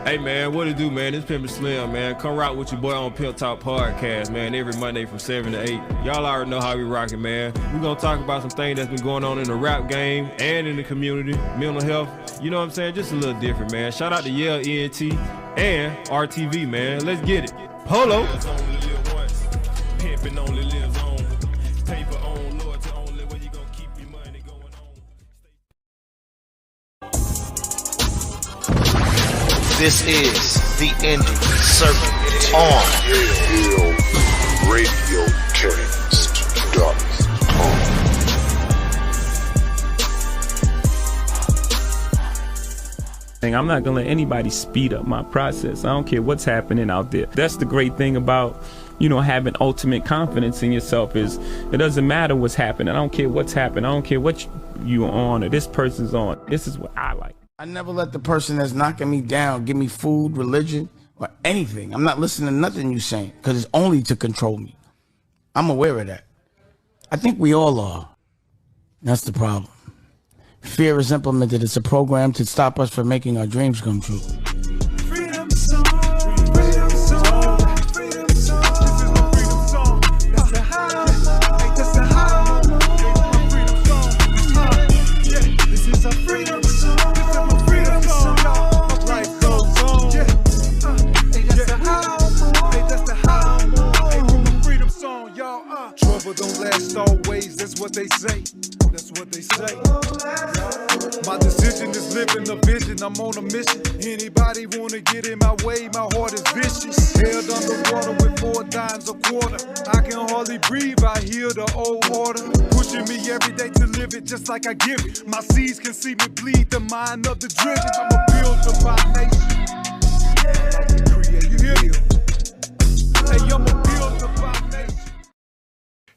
Hey man, what it do, man? This Pimpin' Slim, man. Come rock with your boy on Pimp Talk Podcast, man. Every Monday from 7 to 8. Y'all already know how we rockin', man. We gonna talk about some things that's been going on in the rap game and in the community, mental health. You know what I'm saying? Just a little different, man. Shout out to Yale ENT and RTV, man. Let's get it. Polo. Pimpin' only lives on. Paper on, loyalty only. Where you gonna keep your money going on? This is the Indie Circuit on RadioCast.com. I'm not gonna let anybody speed up my process. I don't care what's happening out there. That's the great thing about, having ultimate confidence in yourself is it doesn't matter what's happening. I don't care what's happening. I don't care what you're on or this person's on. This is what I like. I never let the person that's knocking me down give me food, religion, or anything. I'm not listening to nothing you saying because it's only to control me. I'm aware of that. I think we all are. That's the problem. Fear is implemented. It's a program to stop us from making our dreams come true. Freedom song, freedom song, freedom song. This is my freedom song. That's the high, that's the high. My freedom song. Yeah, this is a freedom song. This is my freedom song. My life goes on. Yeah, that's the high. That's the high. Hey, my freedom song, y'all. Trouble don't last always. That's what they say. That's what they say. My decision is living a vision. I'm on a mission. Anybody wanna get in my way? My heart is vicious. Held underwater with 4 dimes a quarter. I can hardly breathe. I hear the old order pushing me every day to live it just like I give it. My seeds can see me bleed. The mind of the driven. I'm a builder by nation. Create, you hear me? Hey, I'm a builder by nation.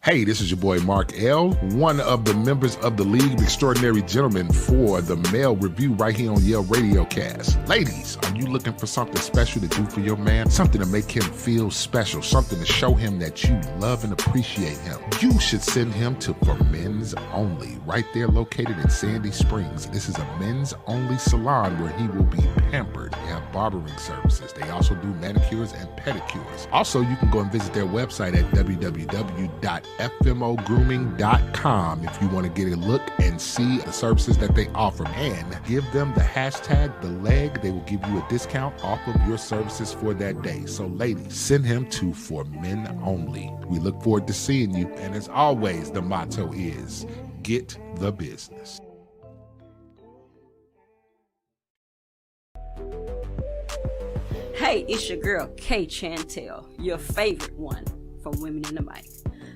Hey, this is your boy Mark L., one of the members of the League of Extraordinary Gentlemen for the Male Review right here on Yale RadioCast. Ladies, are you looking for something special to do for your man? Something to make him feel special, something to show him that you love and appreciate him. You should send him to For Men's Only, right there located in Sandy Springs. This is a men's only salon where he will be pampered. They have barbering services. They also do manicures and pedicures. Also, you can go and visit their website at www.fmogrooming.com if you want to get a look and see the services that they offer. And give them the hashtag #TheLeg. They will give you a discount off of your services for that day. So ladies, send him to For Men Only. We look forward to seeing you. And as always, the motto is, get the business. Hey, it's your girl, K Chantel, your favorite one from Women in the Mic.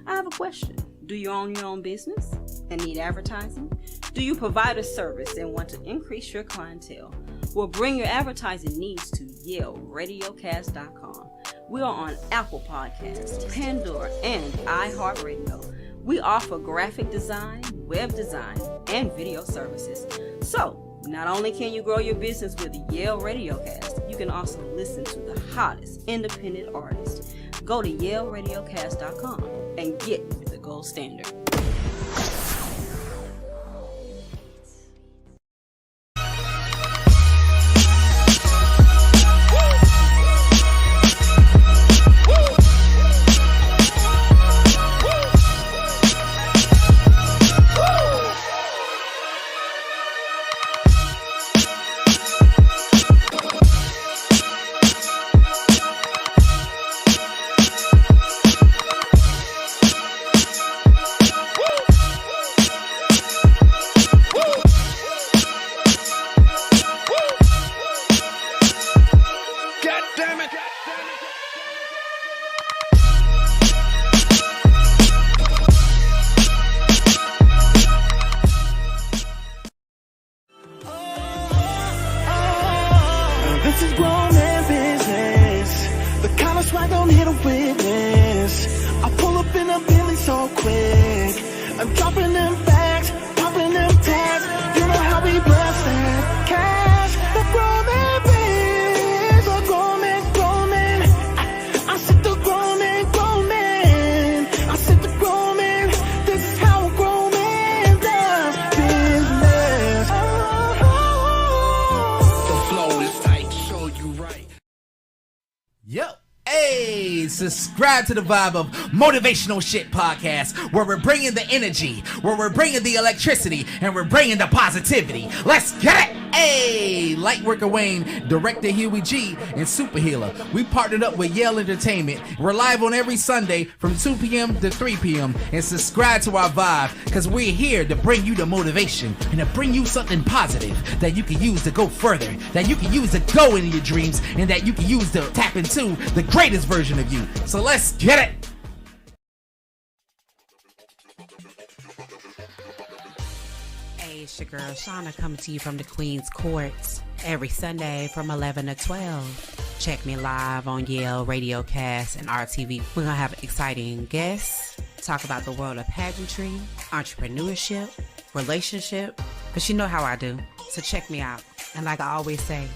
I have a question. Do you own your own business and need advertising? Do you provide a service and want to increase your clientele? Well, bring your advertising needs to YaleRadioCast.com. We are on Apple Podcasts, Pandora, and iHeartRadio. We offer graphic design, web design, and video services. So, not only can you grow your business with Yale RadioCast, you can also listen to the hottest independent artists. Go to YaleRadioCast.com and get the gold standard. This is grown man business. The kind of swag don't hit a witness. I pull up in a Bentley so quick. I'm dropping them bags, popping them tags. You know how we bless that cash. The grown man biz, the grown man. I said the grown man. I said the grown man. This is how a grown man does business. The flow is tight, show you right. subscribe to the Vibe of Motivational Shit podcast, where we're bringing the energy, where we're bringing the electricity, and we're bringing the positivity. Let's get it! Hey, Lightworker Wayne, Director Huey G, and Super Healer. We partnered up with Yale Entertainment. We're live on every Sunday from 2 p.m. to 3 p.m. And subscribe to our Vibe, because we're here to bring you the motivation and to bring you something positive that you can use to go further, that you can use to go into your dreams, and that you can use to tap into the greatest version of you. So let's get it! Hey, it's your girl Shauna coming to you from the Queen's Courts every Sunday from 11 to 12. Check me live on Yale Radiocast and RTV. We're going to have exciting guests, talk about the world of pageantry, entrepreneurship, relationship, but you know how I do. So check me out. And like I always say,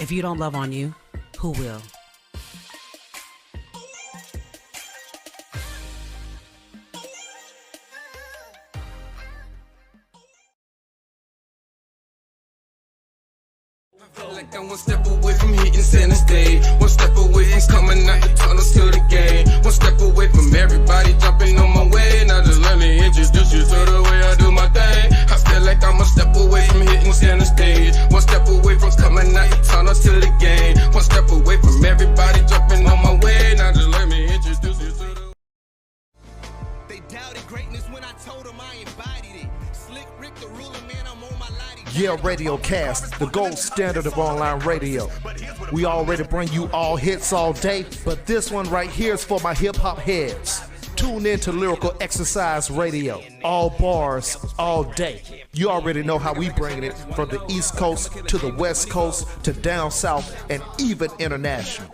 if you don't love on you, who will? Like I'm one step away from hitting center stage. One step away and coming out the tunnels to the game. One step away from everybody jumping on my way. Now just let me introduce you to the way I do my thing. I feel like I'm a step away from hitting center stage. One step away from coming out the tunnels to the game. One step away from everybody jumping on my way. Now just let me introduce you to the. They doubted greatness when I told them I embodied it. Slick Rick the ruler, man, I'm on my lighty. Yale Radiocast, the gold standard of online radio. We already bring you all hits all day, but this one right here is for my hip-hop heads. Tune in to Lyrical Exercise Radio. All bars, all day. You already know how we bring it from the East Coast to the West Coast to down south and even international.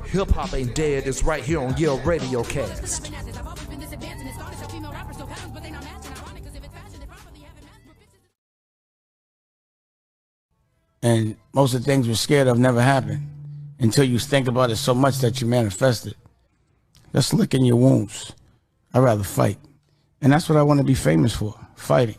Hip-hop ain't dead is right here on Yale Radiocast. And most of the things you're scared of never happen until you think about it so much that you manifest it. That's licking your wounds. I'd rather fight. And that's what I want to be famous for, fighting.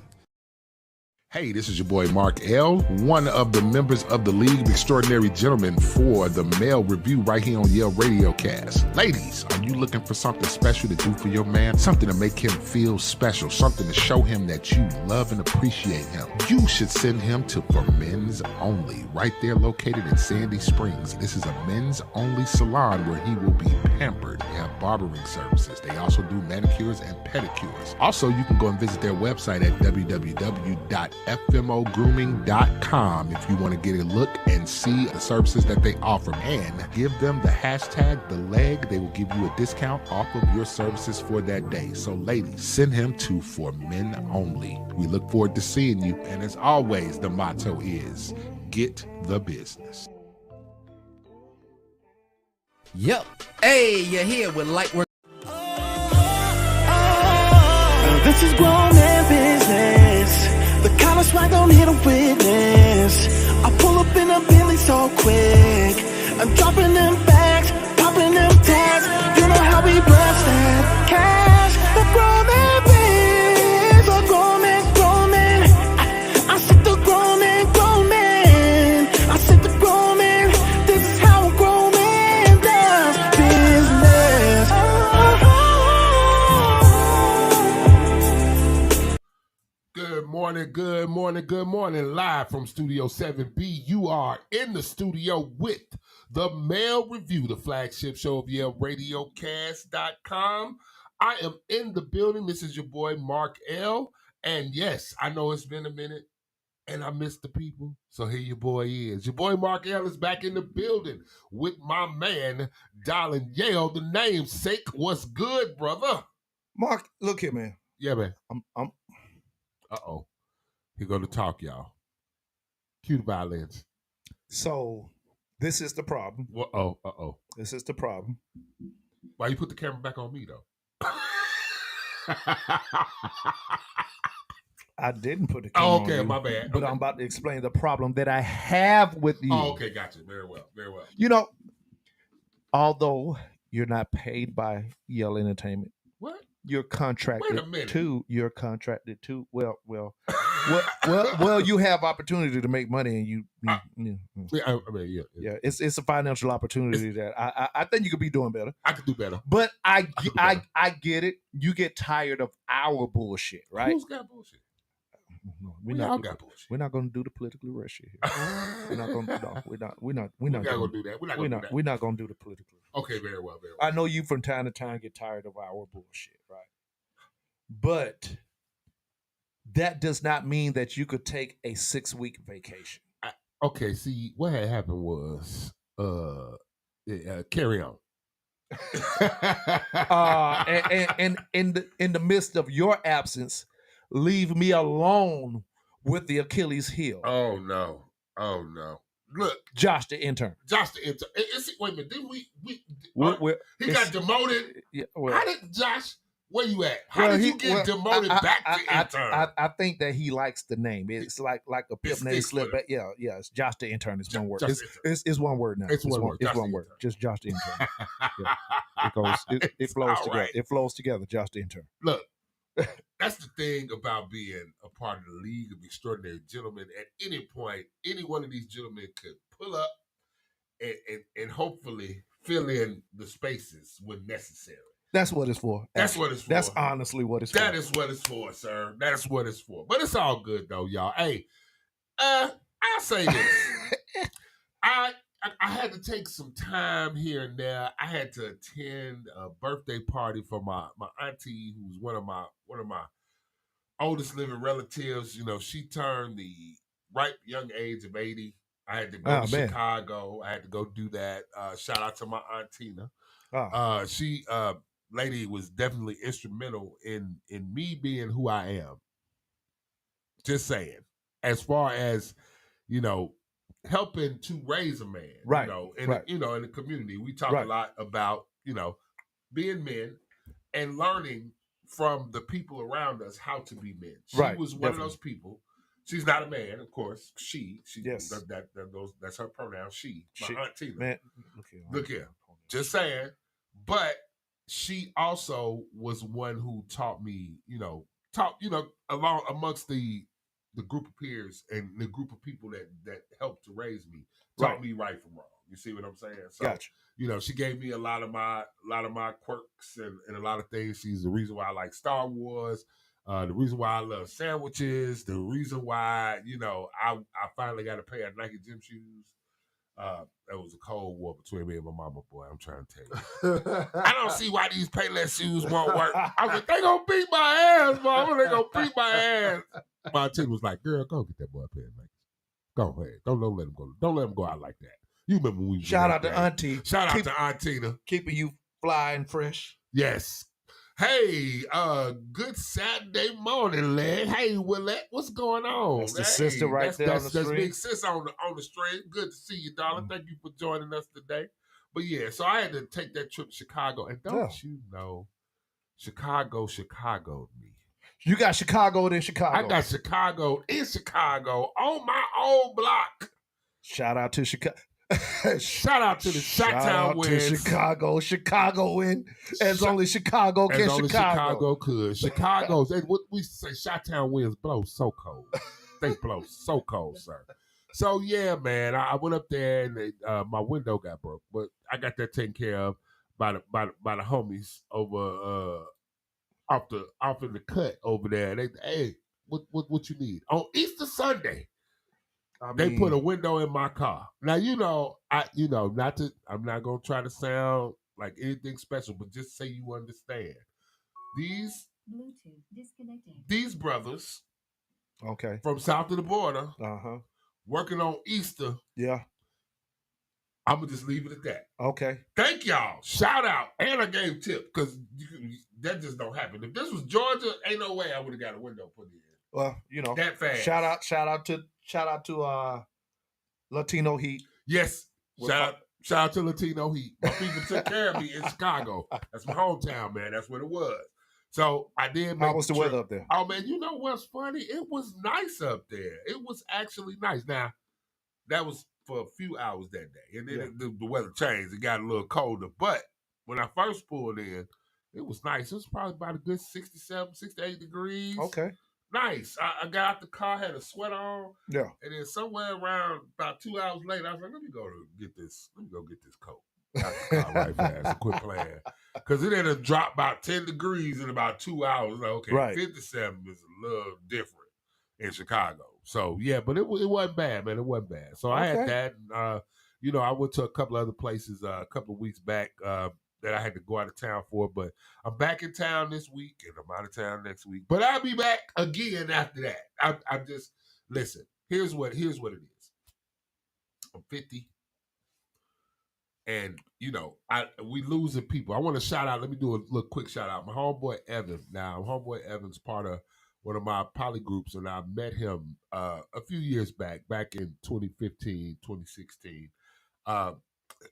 Hey, this is your boy Mark L., one of the members of the League of Extraordinary Gentlemen for the Male Review right here on Yale Radiocast. Ladies, are you looking for something special to do for your man? Something to make him feel special, something to show him that you love and appreciate him? You should send him to For Men's Only, right there located in Sandy Springs. This is a men's only salon where he will be pampered. They have barbering services. They also do manicures and pedicures. Also, you can go and visit their website at www.fmogrooming.com if you want to get a look and see the services that they offer. And give them the hashtag The Leg. They will give you a discount off of your services for that day. So ladies, send him to For Men Only. We look forward to seeing you. And as always, the motto is, get the business. Yep. Hey, you're here with Lightwork. This is grown man business. The collar swag don't hit a witness. I pull up in a Bentley so quick. I'm dropping them bags, popping them tags. You know how we blast that cash. The grown man biz, the grown man, grown man. I said the grown man, grown man. I said the grown man. This is how a grown man does business. Good morning, good morning, good morning. Live from Studio 7B, you are in the studio with the Male Review, the flagship show of YaleRadiocast.com. I am in the building. This is your boy, Mark L. And yes, I know it's been a minute and I missed the people. So here your boy is. Your boy, Mark L, is back in the building with my man, Darlin Yale, the namesake. What's good, brother? Mark, look here, man. Yeah, man. I'm Uh-oh. Here go to talk, y'all. Cue the violins. So this is the problem. Uh-oh. This is the problem. Why you put the camera back on me, though? I didn't put the camera on you, my bad. But I'm about to explain the problem that I have with you. Oh, okay, gotcha. Very well, very well. You know, although you're not paid by Yale Entertainment, what? You're contracted Wait a minute. to. You're contracted to. Well. well, you have opportunity to make money, and you Yeah, I mean, yeah, it's a financial opportunity that I think you could be doing better. I could do better. But I get it. You get tired of our bullshit, right? Who's got bullshit? No, We all got bullshit. We're not going to do the politically right shit here. We're not going to. No, we're not We're not gonna gonna do that. We're not gonna do that. We're not going to do the politically. Okay, very well, very well. I know you from time to time get tired of our bullshit, right? But that does not mean that you could take a 6-week vacation. Okay, see, what had happened was carry on. And in the midst of your absence, leave me alone with the Achilles heel. Oh no. Look, Josh the intern. Wait a minute, didn't we he it's- got demoted? Yeah, well, How did Josh? Where you at? How did you get demoted back to intern? I think that he likes the name. It's like a pimp It's name Stickler. slip back. Yeah, it's Josh the intern. It's one word. Josh It's one word now. It's one word. It's Josh one the word. intern. Just Josh the intern. It flows all together. right. It flows together. Josh the intern. Look, that's the thing about being a part of the League of Extraordinary Gentlemen. At any point, any one of these gentlemen could pull up and hopefully fill in the spaces when necessary. That's what it's for. That's what it's for. That's honestly what it's for. That is what it's for, sir. That's what it's for. But it's all good though, y'all. Hey, I'll say this. I had to take some time here and there. I had to attend a birthday party for my auntie, who's one of my oldest living relatives. You know, she turned the ripe young age of 80. I had to go to man. Chicago. I had to go do that. Shout out to my aunt Tina. Oh. She lady was definitely instrumental in me being who I am. Just saying. As far as, helping to raise a man. Right, In right. in the community. We talk Right. a lot about, being men and learning from the people around us how to be men. She Right, was one definitely. of those people. She's not a man, of course. She Yes. that's her pronoun. She, my She- aunt Tina. Man, Look here. Just saying. But she also was one who taught me, along amongst the group of peers and the group of people that helped to raise me, taught Right. me right from wrong. You see what I'm saying? So, Gotcha. she gave me a lot of my quirks and a lot of things. She's the reason why I like Star Wars, the reason why I love sandwiches, the reason why, I finally got a pair of Nike gym shoes. That was a cold war between me and my mama, boy. I'm trying to tell you. I don't see why these Payless shoes won't work. I was like, they gonna beat my ass, mama. They gonna beat my ass. My auntie was like, girl, go get that boy a pair of Nikes. Go ahead. Don't let him go. Don't let him go out like that. You remember when we was Shout in out to that game. Auntie. Shout out to Aunt Tina. Keeping you fly and fresh. Yes. Hey, good Saturday morning, lad. Hey, Willette, what's going on? That's the sister right there on the That's stream. big sis on the stream. Good to see you, darling. Thank you for joining us today. But yeah, so I had to take that trip to Chicago, and don't you know, Chicago'd me. You got Chicago in Chicago. I got Chicago in Chicago on my old block. Shout out to Chicago. Shout out to the Shout Chi-Town out to Winds. Chicago win as only Chicago As can only Chicago. could. Chicago's, what we say, Chi-Town winds blow so cold. They blow so cold, sir. So yeah, man, I went up there and my window got broke, but I got that taken care of by the homies over off in the cut over there. They, hey, what you need on Easter Sunday? They put a window in my car. Now I'm not gonna try to sound like anything special, but just say you understand. These Bluetooth disconnected. These brothers, okay, from south of the border, working on Easter. Yeah, I'm gonna just leave it at that. Okay. Thank y'all. Shout out, and I gave tip because that just don't happen. If this was Georgia, ain't no way I would have got a window put in. Well, that fast. Shout out to Latino Heat. Yes. Shout out to Latino Heat. My people took care of me in Chicago. That's my hometown, man. That's what it was. So I did. How was the weather up there? Oh man, you know what's funny? It was nice up there. It was actually nice. Now, that was for a few hours that day, and then the weather changed. It got a little colder. But when I first pulled in, it was nice. It was probably about a good 67, 68 degrees. Okay. Nice. I got out the car, had a sweater on, Yeah. and then somewhere around about 2 hours later, I was like, let me go get this coat out the car right fast and quit playing. Because it had to drop about 10 degrees in about 2 hours. Like, okay, Right. 57 is a little different in Chicago. So, yeah, but it wasn't bad, man. It wasn't bad. So I had Okay. that. And, I went to a couple other places a couple of weeks back that I had to go out of town for. But I'm back in town this week, and I'm out of town next week. But I'll be back again after that. I just, listen, here's what it is. I'm 50. And we losing people. I want to shout out. Let me do a little quick shout out. My homeboy Evan. Now, homeboy Evan's part of one of my poly groups, and I met him a few years back in 2015, 2016.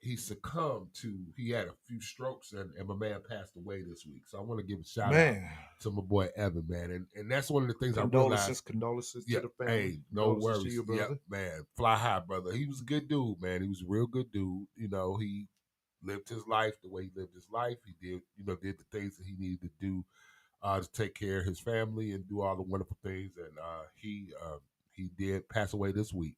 He succumbed to. He had a few strokes, and my man passed away this week. So I want to give a shout out to my boy Evan, man. And that's one of the things I realized. Condolences Yeah, to the family. hey, no Condolences worries. to your brother. Yeah, man. Fly high, brother. He was a good dude, man. He was a real good dude. He lived his life the way he lived his life. He did the things that he needed to do to take care of his family and do all the wonderful things. And he did pass away this week.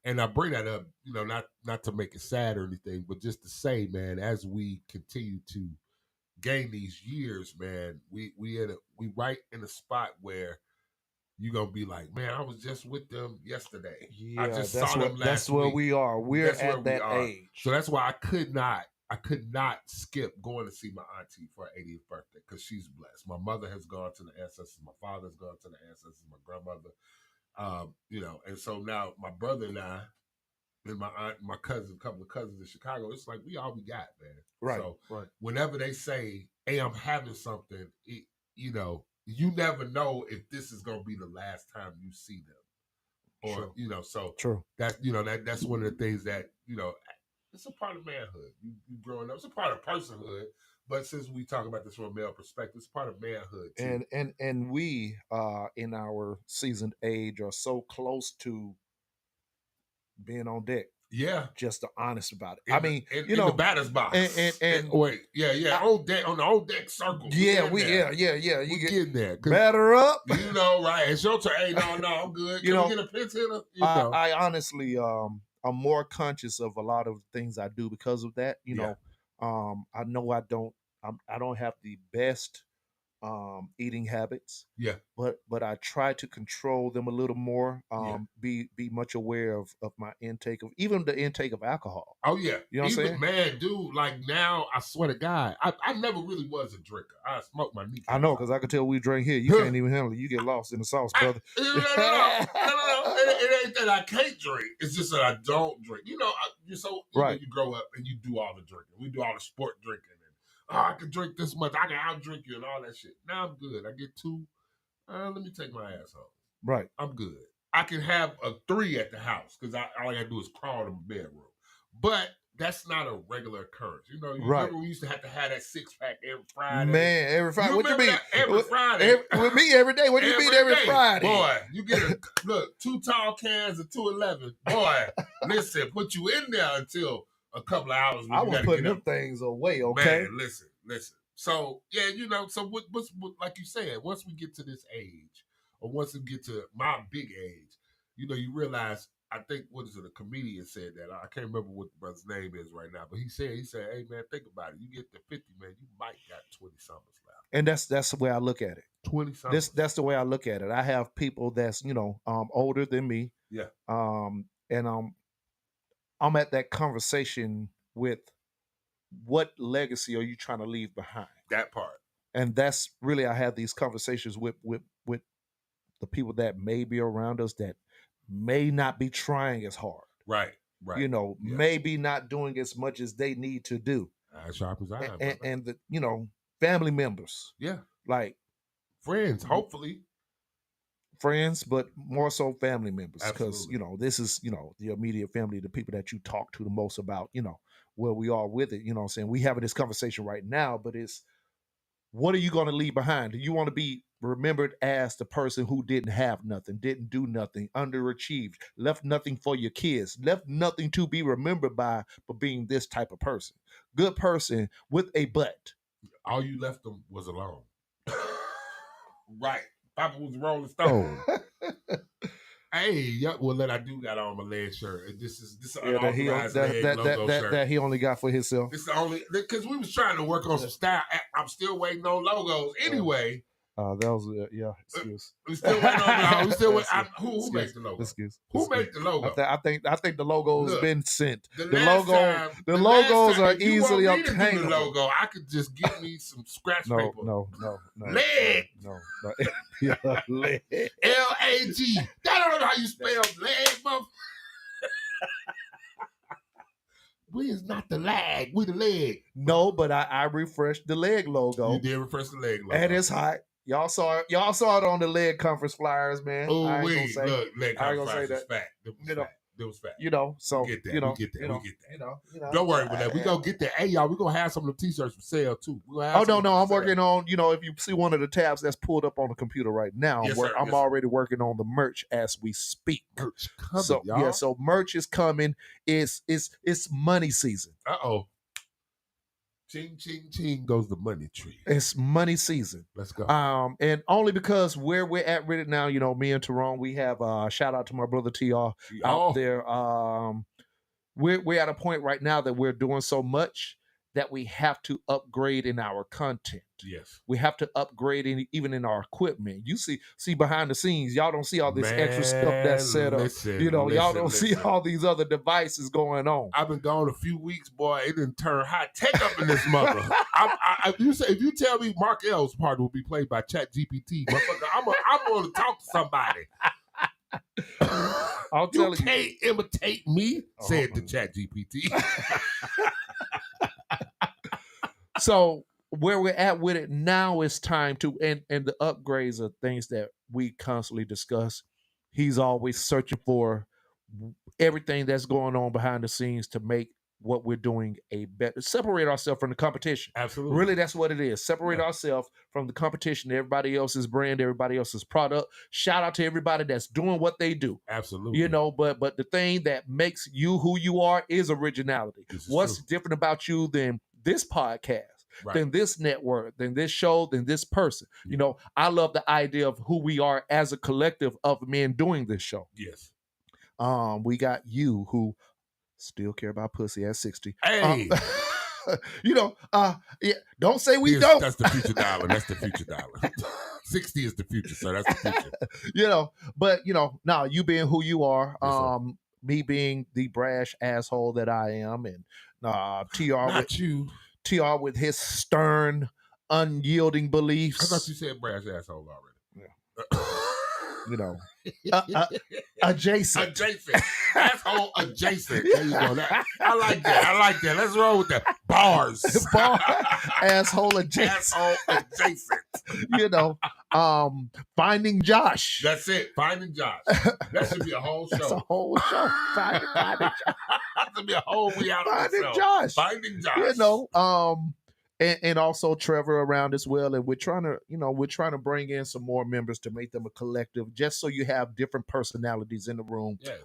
And I bring that up, not to make it sad or anything, but just to say, man, as we continue to gain these years, man, we right in a spot where you're gonna be like, man, I was just with them yesterday. Yeah, I just that's saw them what, last that's where week. we are. We're That's where at we that are. age. So that's why I could not skip going to see my auntie for her 80th birthday because she's blessed. My mother has gone to the ancestors. My father's gone to the ancestors. My grandmother, and so now my brother and I, and my aunt, my cousin, a couple of cousins in Chicago, it's like we all we got, man. Right, So right. whenever they say, "Hey, I'm having something," you never know if this is gonna be the last time you see them, or True. So True. that's that's one of the things that it's a part of manhood. You growing up, it's a part of personhood. But since we talk about this from a male perspective, it's part of manhood too. And we in our seasoned age are so close to being on deck. Yeah, just honest about it. In the batter's box. And wait, on the old deck circle. Yeah, You get getting there. Batter up. Right. It's your turn. Hey, no, I'm good. Can we get a pinch hitter? I honestly, I'm more conscious of a lot of things I do because of that. I know I don't have the best eating habits. Yeah. But I try to control them a little more. Be much aware of my intake of even the intake of alcohol. Oh yeah. You know what I'm saying? Man, dude, like now I swear to God, I never really was a drinker. I smoked my meat. I know, because I can tell we drink here. You can't even handle it. You get lost in the sauce, brother. No. It ain't that I can't drink. It's just that I don't drink. Right. You grow up and you do all the drinking. We do all the sport drinking. I can drink this much. I can outdrink you and all that shit. Now I'm good. I get 2. Let me take my ass home. Right. I'm good. I can have a 3 at the house because all I got to do is crawl to my bedroom. But that's not a regular occurrence. You remember we used to have that 6-pack every Friday? Man, every Friday. What you mean? Every Friday. With me every day. What do you mean every Friday? Boy, you get 2 tall cans of 211. Boy, listen, put you in there until a couple of hours. I was putting them things away, okay? Man, listen. So, yeah, so what's like you said, once we get to this age, or once we get to my big age, you realize, I think, a comedian said that. I can't remember what the brother's name is right now, but he said, hey, man, think about it. You get to 50, man, you might got 20 summers left. And that's the way I look at it. 20 summers. That's the way I look at it. I have people that's, older than me. Yeah. And I'm at that conversation with what legacy are you trying to leave behind? That part. And that's really, I have these conversations with the people that may be around us that may not be trying as hard. Right. Maybe not doing as much as they need to do. As sharp as I am. And the, family members. Yeah. Like friends, hopefully. Friends, but more so family members. Because, Absolutely. This is, the immediate family, the people that you talk to the most about, where we are with it. You know what I'm saying? We having this conversation right now, but it's, what are you going to leave behind? Do you want to be remembered as the person who didn't have nothing, didn't do nothing, underachieved, left nothing for your kids, left nothing to be remembered by for being this type of person? Good person with a butt. All you left them was alone. Right. Papa was a Rolling Stone. Oh. Hey, yeah, well, that I do got on my leg shirt. This is an Yeah, unauthorized leg logo shirt. that he only got for himself. It's the only because we was trying to work on some style. I'm still waiting on logos. Anyway, That was excuse. we still waiting on. We still waiting. Who Excuse. makes the logo? Excuse. Who makes the logo? I think the logo's Look, been sent. The The last logo time- the the last logos time, are if you easily want me to do obtainable. the logo, I could just give me some scratch paper. No. Leg. No. Yeah, leg. L-A-G. I don't know how you spell leg, motherfucker. We is not the lag. We the leg. No, but I refreshed the leg logo. You did refresh the leg logo. And it's hot. Y'all saw it on the leg conference flyers, man. Oh, I ain't wait. gonna say, Look, leg I ain't gonna say conference is that. fat. It was fat. So We get that. you know, We get that. you know, We get that. you know, Don't worry about that. We gonna get that. Hey, y'all, we gonna have some of the t-shirts for sale too. We gonna have Oh some no, of I'm them for working on. If you see one of the tabs that's pulled up on the computer right now, Yes, sir. I'm Yes, sir. already working on the merch as we speak. Merch coming, So y'all. so merch is coming. It's money season. Uh-oh. Ching, ching, ching goes the money tree. It's money season. Let's go. And only because where we're at with it now, me and Tyrone, we have shout out to my brother TR out there. We're at a point right now that we're doing so much that we have to upgrade in our content. Yes. We have to upgrade even in our equipment. You see behind the scenes, y'all don't see all this extra stuff that's set up. Y'all don't see all these other devices going on. I've been gone a few weeks, boy. It didn't turn high tech up in this mother. If you tell me Mark L's part will be played by Chat GPT, motherfucker, I'm going to talk to somebody. I'll tell you can't imitate me, said the Chat GPT. So where we're at with it now is time to and the upgrades are things that we constantly discuss. He's always searching for everything that's going on behind the scenes to make what we're doing a better, separate ourselves from the competition. Absolutely. Really, that's what it is. Separate ourselves from the competition, everybody else's brand, everybody else's product. Shout out to everybody that's doing what they do. Absolutely. But the thing that makes you who you are is originality. What's different about you than this podcast, than this network, than this show, than this person? I love the idea of who we are as a collective of men doing this show. Yes. We got you who still care about pussy at 60. Hey. Don't say we don't. That's the future dollar. That's the future dollar. 60 is the future, so that's the future. But now you being who you are, me being the brash asshole that I am, and TR with his stern, unyielding beliefs. I thought you said brash asshole already. Adjacent. Asshole adjacent. There you go. I like that. Let's roll with that. Bars. Asshole adjacent. Asshole adjacent. Finding Josh. That's it. Finding Josh. That should be a whole show. That's a whole show. Finding Josh. That should be a whole reality Finding show. Josh. Finding Josh. And also Trevor around as well. And we're trying to bring in some more members to make them a collective, just so you have different personalities in the room. Yes.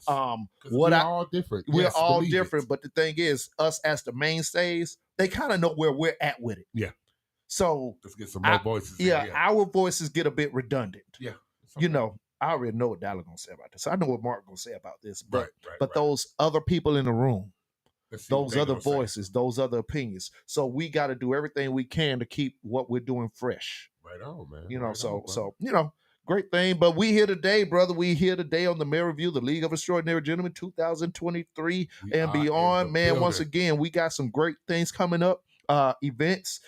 We're all different. We're Yes, all believe it. different. But the thing is, us as the mainstays, they kind of know where we're at with it. Yeah. So let's get some more voices. Yeah, our voices get a bit redundant. Yeah. I already know what Dallas gonna say about this. I know what Mark gonna say about this. But Right. those other people in the room, Let's see what those they other gonna say. voices, those other opinions. So we got to do everything we can to keep what we're doing fresh. Right on, man. Great thing. But we here today, brother. We here today on the Mayor Review, the League of Extraordinary Gentlemen 2023 and are in beyond. the Man, once building. again, we got some great things coming up. Events.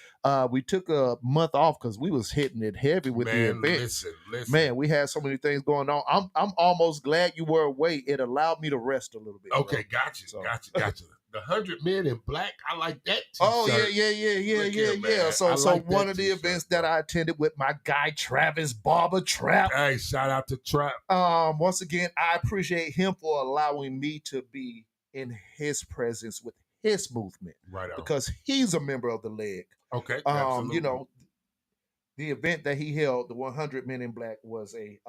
We took a month off because we was hitting it heavy with the events. Listen. Man, we had so many things going on. I'm almost glad you were away. It allowed me to rest a little bit. Okay, bro. gotcha. The 100 Men in Black. I like that. Oh t-shirt. yeah. Look here, man. So I like one that of the t-shirt, events that I attended with my guy Travis Barber Trap. Hey, shout out to Trap. Once again, I appreciate him for allowing me to be in his presence with his movement. Right on. Because he's a member of the leg. Okay. Absolutely. The event that he held, the 100 Men in Black, was it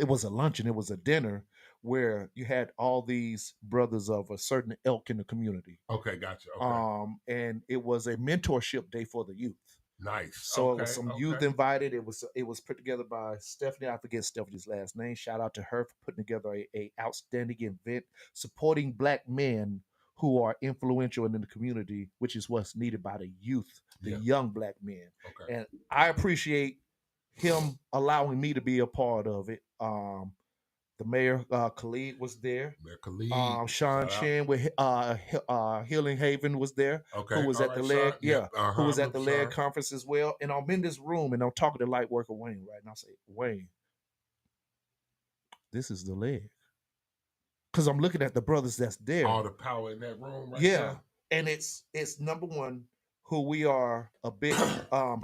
was a luncheon, it was a dinner where you had all these brothers of a certain ilk in the community. Okay, gotcha. Okay. And it was a mentorship day for the youth. Nice. So it was Okay, some okay. youth invited. It was put together by Stephanie. I forget Stephanie's last name. Shout out to her for putting together a outstanding event supporting Black men who are influential in the community, which is what's needed by the youth, the Yeah. young Black men. Okay. And I appreciate him allowing me to be a part of it. The mayor, Khalid, was there. Mayor Khalid. Sean shout out. Chen with Healing Haven was there. Okay, Who was all at the right, leg? Sean. Yeah. Yep, uh-huh, Who was I at the remember leg Sean. conference as well. And I'm in this room and I'm talking to light worker Wayne, right? And I say, Wayne, this is the leg. Because I'm looking at the brothers that's there. All the power in that room right Yeah. there. And it's number one, who we are a bit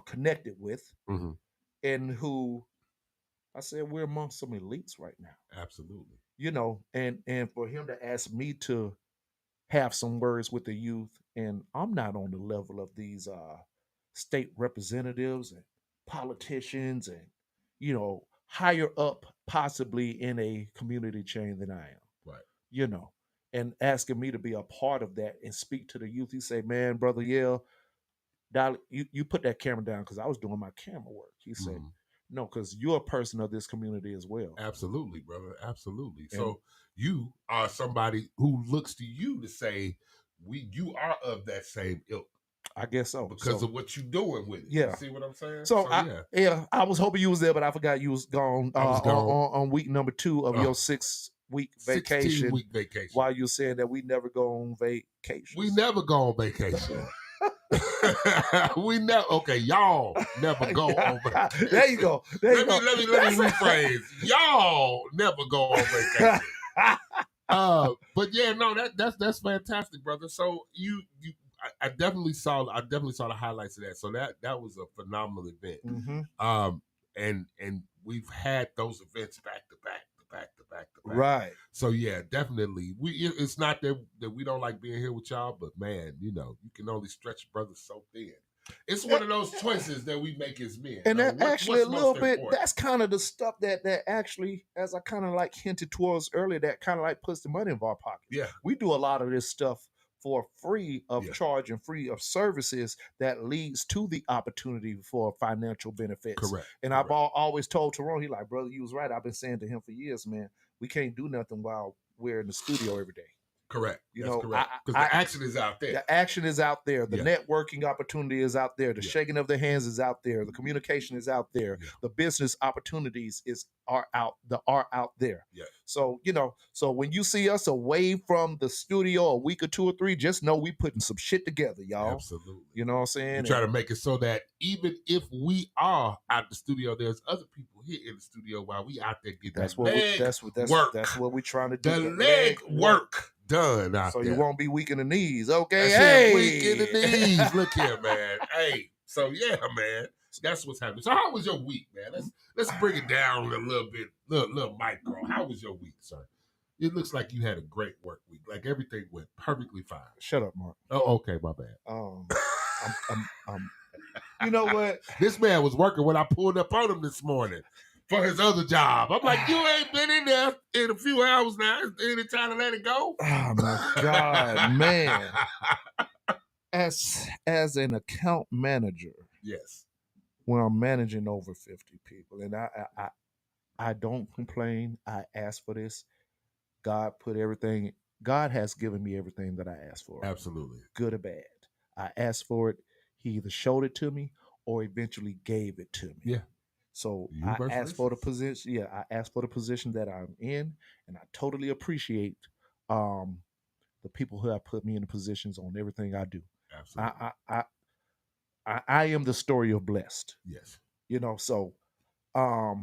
connected with, Mhm. and who I said we're amongst some elites right now. Absolutely. You know, and for him to ask me to have some words with the youth, and I'm not on the level of these state representatives and politicians and, you know, higher up possibly in a community chain than I am. Right. You know, and asking me to be a part of that and speak to the youth. He say, man, Brother Yale, Dolly, you put that camera down, because I was doing my camera work. He said, Mhm. no, because you're a person of this community as well. Absolutely, brother. Absolutely. And- So you are somebody who looks to you to say, you are of that same ilk I guess so. because So- of what you're doing with it. Yeah. You see what I'm saying? So, I was hoping you was there, but I forgot you was gone, I was gone. On week number 2 of your 6-week vacation. 16-week vacation. While you're saying that we never go on vacation. We never go on vacation. We never. Okay, y'all never go on vacation. There you go. There you go. Let me rephrase. Y'all never go on vacation. But yeah, no, that's fantastic, brother. So I definitely saw the highlights of that. So that was a phenomenal event. Mhm. And we've had those events back to back. Right. So yeah, definitely. It's not that we don't like being here with y'all, but man, you know, you can only stretch brothers so thin. It's one of those choices that we make as men. And that What's actually a most little bit, important? that's kind of the stuff that actually, as I kind of like hinted towards earlier, that kind of like puts the money in our pockets. Yeah. We do a lot of this stuff for free of charge and free of services that leads to the opportunity for financial benefits. Correct. And I've always told Tyrone, he like, brother, you was right. I've been saying to him for years, man, we can't do nothing while we're in the studio every day. Correct. You That's know, correct. Because the action is out there. The action is out there. The Yeah. networking opportunity is out there. The shaking of the hands is out there. The communication is out there. The business opportunities are out there. Yeah. So, you know, so when you see us away from the studio a week or 2 or 3, just know we putting some shit together, y'all. Absolutely. You know what I'm saying? We try to make it so that even if we are out the studio, there's other people here in the studio while we out there getting That's that what leg work. work. That's what we're trying to do. The leg work done out So there. you won't be weak in the knees. Okay. That's Hey. it, weak in the knees. Look here, man. Hey, so yeah, man. That's what's happening. So how was your week, man? Let's bring it down a little bit, little micro. How was your week, sir? It looks like you had a great work week. Like everything went perfectly fine. Shut up, Mark. Oh, okay, my bad. You know what? This man was working when I pulled up on him this morning for his other job. I'm like, you ain't been in there in a few hours now. Any time to let it go? Oh my God, man. As an account manager, yes, when I'm managing over 50 people, and I don't complain. I ask for this. God has given me everything that I asked for. Absolutely. Good or bad. I asked for it. He either showed it to me or eventually gave it to me. Yeah. So Universal I asked for the position. Yeah, I asked for the position that I'm in, and I totally appreciate the people who have put me in the positions on everything I do. Absolutely. I am the story of blessed. Yes. You know, so I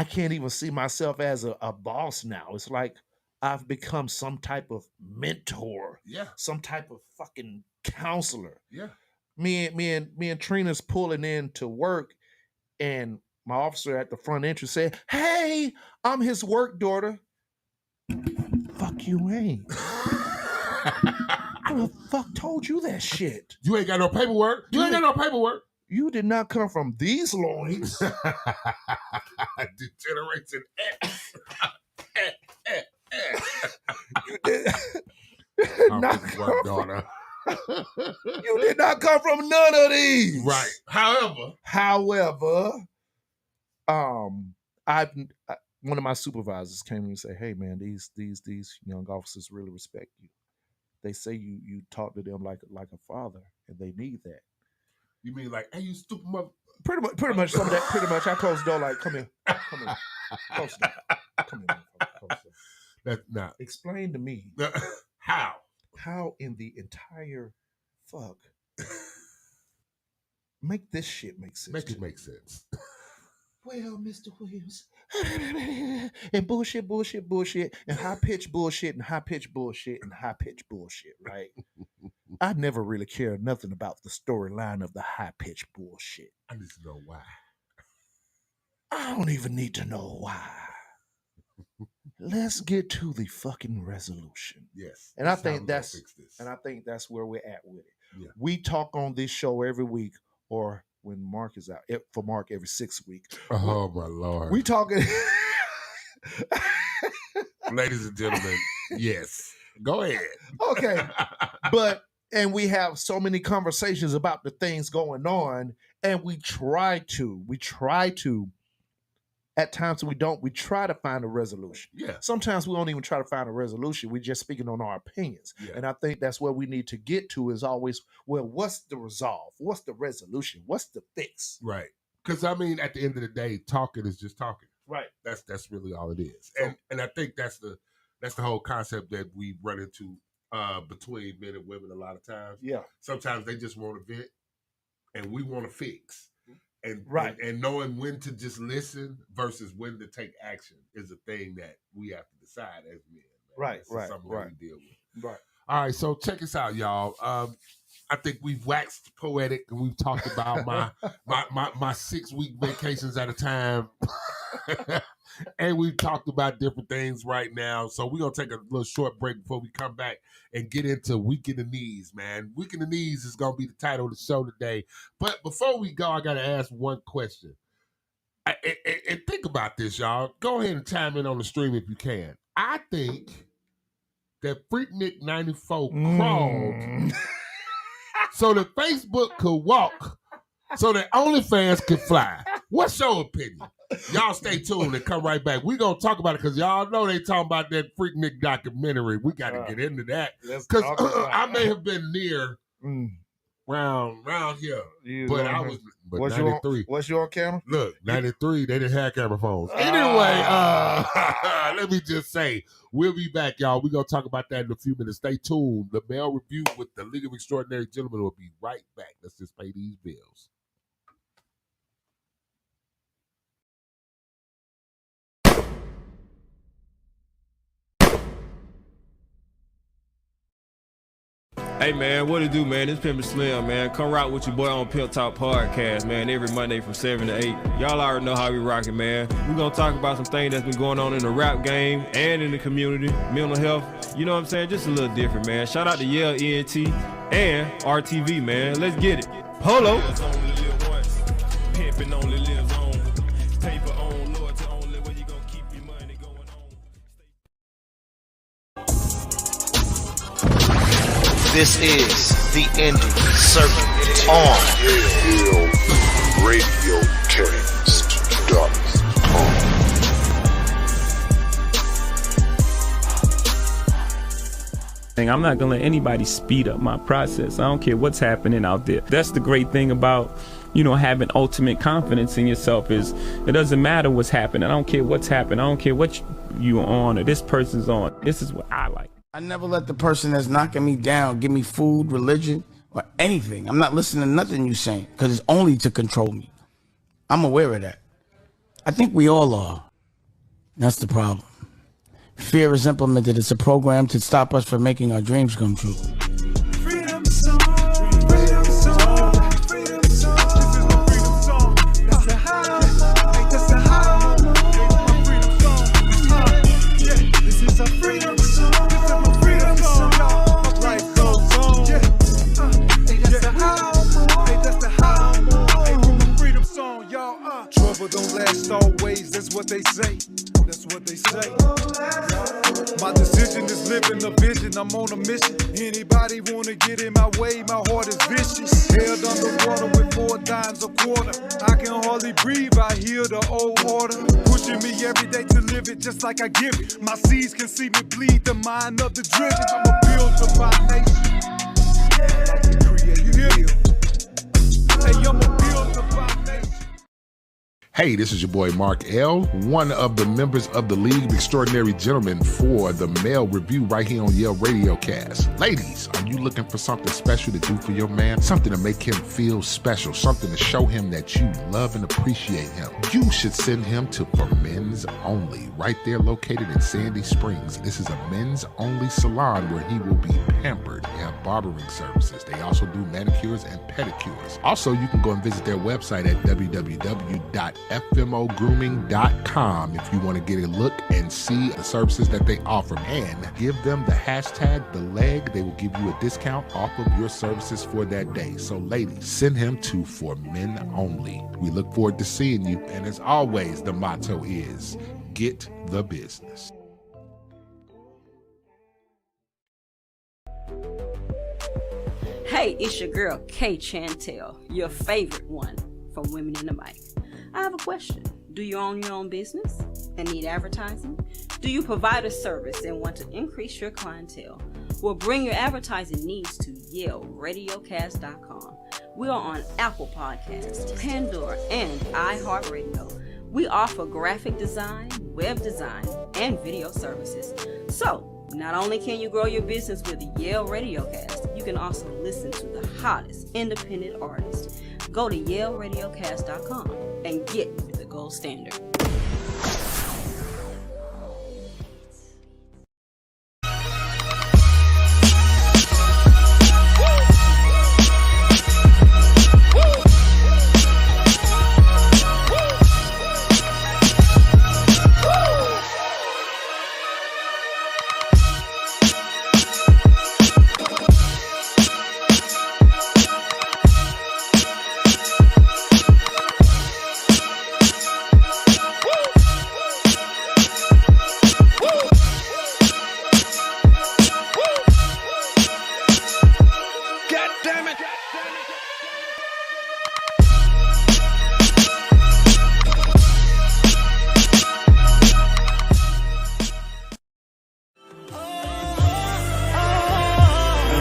can't even see myself as a boss now. It's like I've become some type of mentor. Yeah. Some type of fucking counselor. Yeah. Me and Trina's pulling in to work, and my officer at the front entrance said, "Hey, I'm his work daughter." Fuck you ain't. Who the fuck told you that shit? You ain't got no paperwork. You ain't got no paperwork. You did not come from these loins. Degeneration X. You did I'm not his come work from- daughter. You did not come from none of these. Right. However, one of my supervisors came and said, "Hey, man, these young officers really respect you. They say you talk to them like a father, and they need that." You mean like, hey, you stupid mother? Pretty much some of that. Pretty much, I closed the door like, "Come here, close the door. Come here, close the door." That's not. Explain to me how in the entire fuck make this shit make sense. Make it make sense. Well, Mr. Williams, and bullshit, and high-pitched bullshit, and high-pitched bullshit, and high-pitched bullshit, right? I never really cared nothing about the storyline of the high-pitched bullshit. I need to know why. I don't even need to know why. Let's get to the fucking resolution. Yes. And I think that's where we're at with it. Yeah. We talk on this show every week, or when Mark is out, for Mark every 6 weeks. Oh my Lord. We talking. Ladies and gentlemen, yes. Go ahead. Okay. And we have so many conversations about the things going on, and we try to, at times we try to find a resolution. Yeah. Sometimes we don't even try to find a resolution. We're just speaking on our opinions. Yeah. And I think that's where we need to get to is always, well, what's the resolve? What's the resolution? What's the fix? Right. Because I mean, at the end of the day, talking is just talking. Right. That's really all it is. And I think that's the whole concept that we run into between men and women a lot of times. Yeah. Sometimes they just want to vent and we want to fix. And right. And knowing when to just listen versus when to take action is a thing that we have to decide as men. Right, That's something that we deal with. Right. All right, so check us out, y'all. I think we've waxed poetic and we've talked about my 6-week vacations at a time. And we've talked about different things right now. So we're going to take a little short break before we come back and get into Week in the Knees, man. Week in the Knees is going to be the title of the show today. But before we go, I got to ask one question. And think about this, y'all. Go ahead and chime in on the stream if you can. I think that Freaknik 94 crawled so that Facebook could walk, so that OnlyFans could fly. What's your opinion? Y'all stay tuned and come right back. We're going to talk about it because y'all know they talking about that Freaknik documentary. We got to get into that. Because I may have been near round here, but I was but 93. What's your camera? Look, 93, they didn't have camera phones. Anyway, let me just say, we'll be back, y'all. We're going to talk about that in a few minutes. Stay tuned. The Male Review with the League of Extraordinary Gentlemen will be right back. Let's just pay these bills. Hey man, what it do, man? It's Pimpin' Slim, man. Come rock with your boy on Pimp Talk Podcast, man. Every Monday from 7 to 8. Y'all already know how we rockin', man. We gonna talk about some things that's been going on in the rap game and in the community, mental health. You know what I'm saying? Just a little different, man. Shout out to Yale ENT and RTV, man. Let's get it. Polo. Pimpin' only lives on. Paper on, loyalty only. Where you gonna keep your money going on? This is the Indie Circuit on RadioCast.com. I'm not gonna let anybody speed up my process. I don't care what's happening out there. That's the great thing about, having ultimate confidence in yourself is it doesn't matter what's happening. I don't care what's happening. I don't care what you're on or this person's on. This is what I like. I never let the person that's knocking me down give me food, religion, or anything. I'm not listening to nothing you're saying because it's only to control me. I'm aware of that. I think we all are. That's the problem. Fear is implemented. It's a program to stop us from making our dreams come true. Freedom song, freedom song, freedom song. This is my freedom song. That's the high, that's the high. My freedom song. Yeah, this is a freedom song. This is my freedom song. My life goes on. Yeah, that's the high. That's the high. My freedom song, y'all. Trouble don't last always. That's what they say. That's what they say. My decision is living a vision. I'm on a mission. Anybody wanna get in my way, my heart is vicious. Held underwater with 4 dimes a quarter. I can hardly breathe, I hear the old order. Pushing me every day to live it just like I give it. My seeds can see me bleed, the mind of the driven. I'm a builder by nation. You hear me? Hey, I'm a builder by nation. Hey, this is your boy Mark L., one of the members of the League of Extraordinary Gentlemen for the Male Review right here on Yale Radio Cast. Ladies, are you looking for something special to do for your man? Something to make him feel special, something to show him that you love and appreciate him. You should send him to For Men's Only, right there located in Sandy Springs. This is a men's only salon where he will be pampered. They have barbering services. They also do manicures and pedicures. Also, you can go and visit their website at www.fmogrooming.com if you want to get a look and see the services that they offer. And give them the hashtag #TheLeg. They will give you a discount off of your services for that day. So ladies, send him to For Men Only. We look forward to seeing you. And as always, the motto is, get the business. Hey, it's your girl, K Chantel, your favorite one from Women in the Mic. I have a question. Do you own your own business and need advertising? Do you provide a service and want to increase your clientele? Well, bring your advertising needs to YaleRadiocast.com. We are on Apple Podcasts, Pandora, and iHeartRadio. We offer graphic design, web design, and video services. So, not only can you grow your business with Yale Radiocast, you can also listen to the hottest independent artists. Go to YaleRadiocast.com and get the gold standard.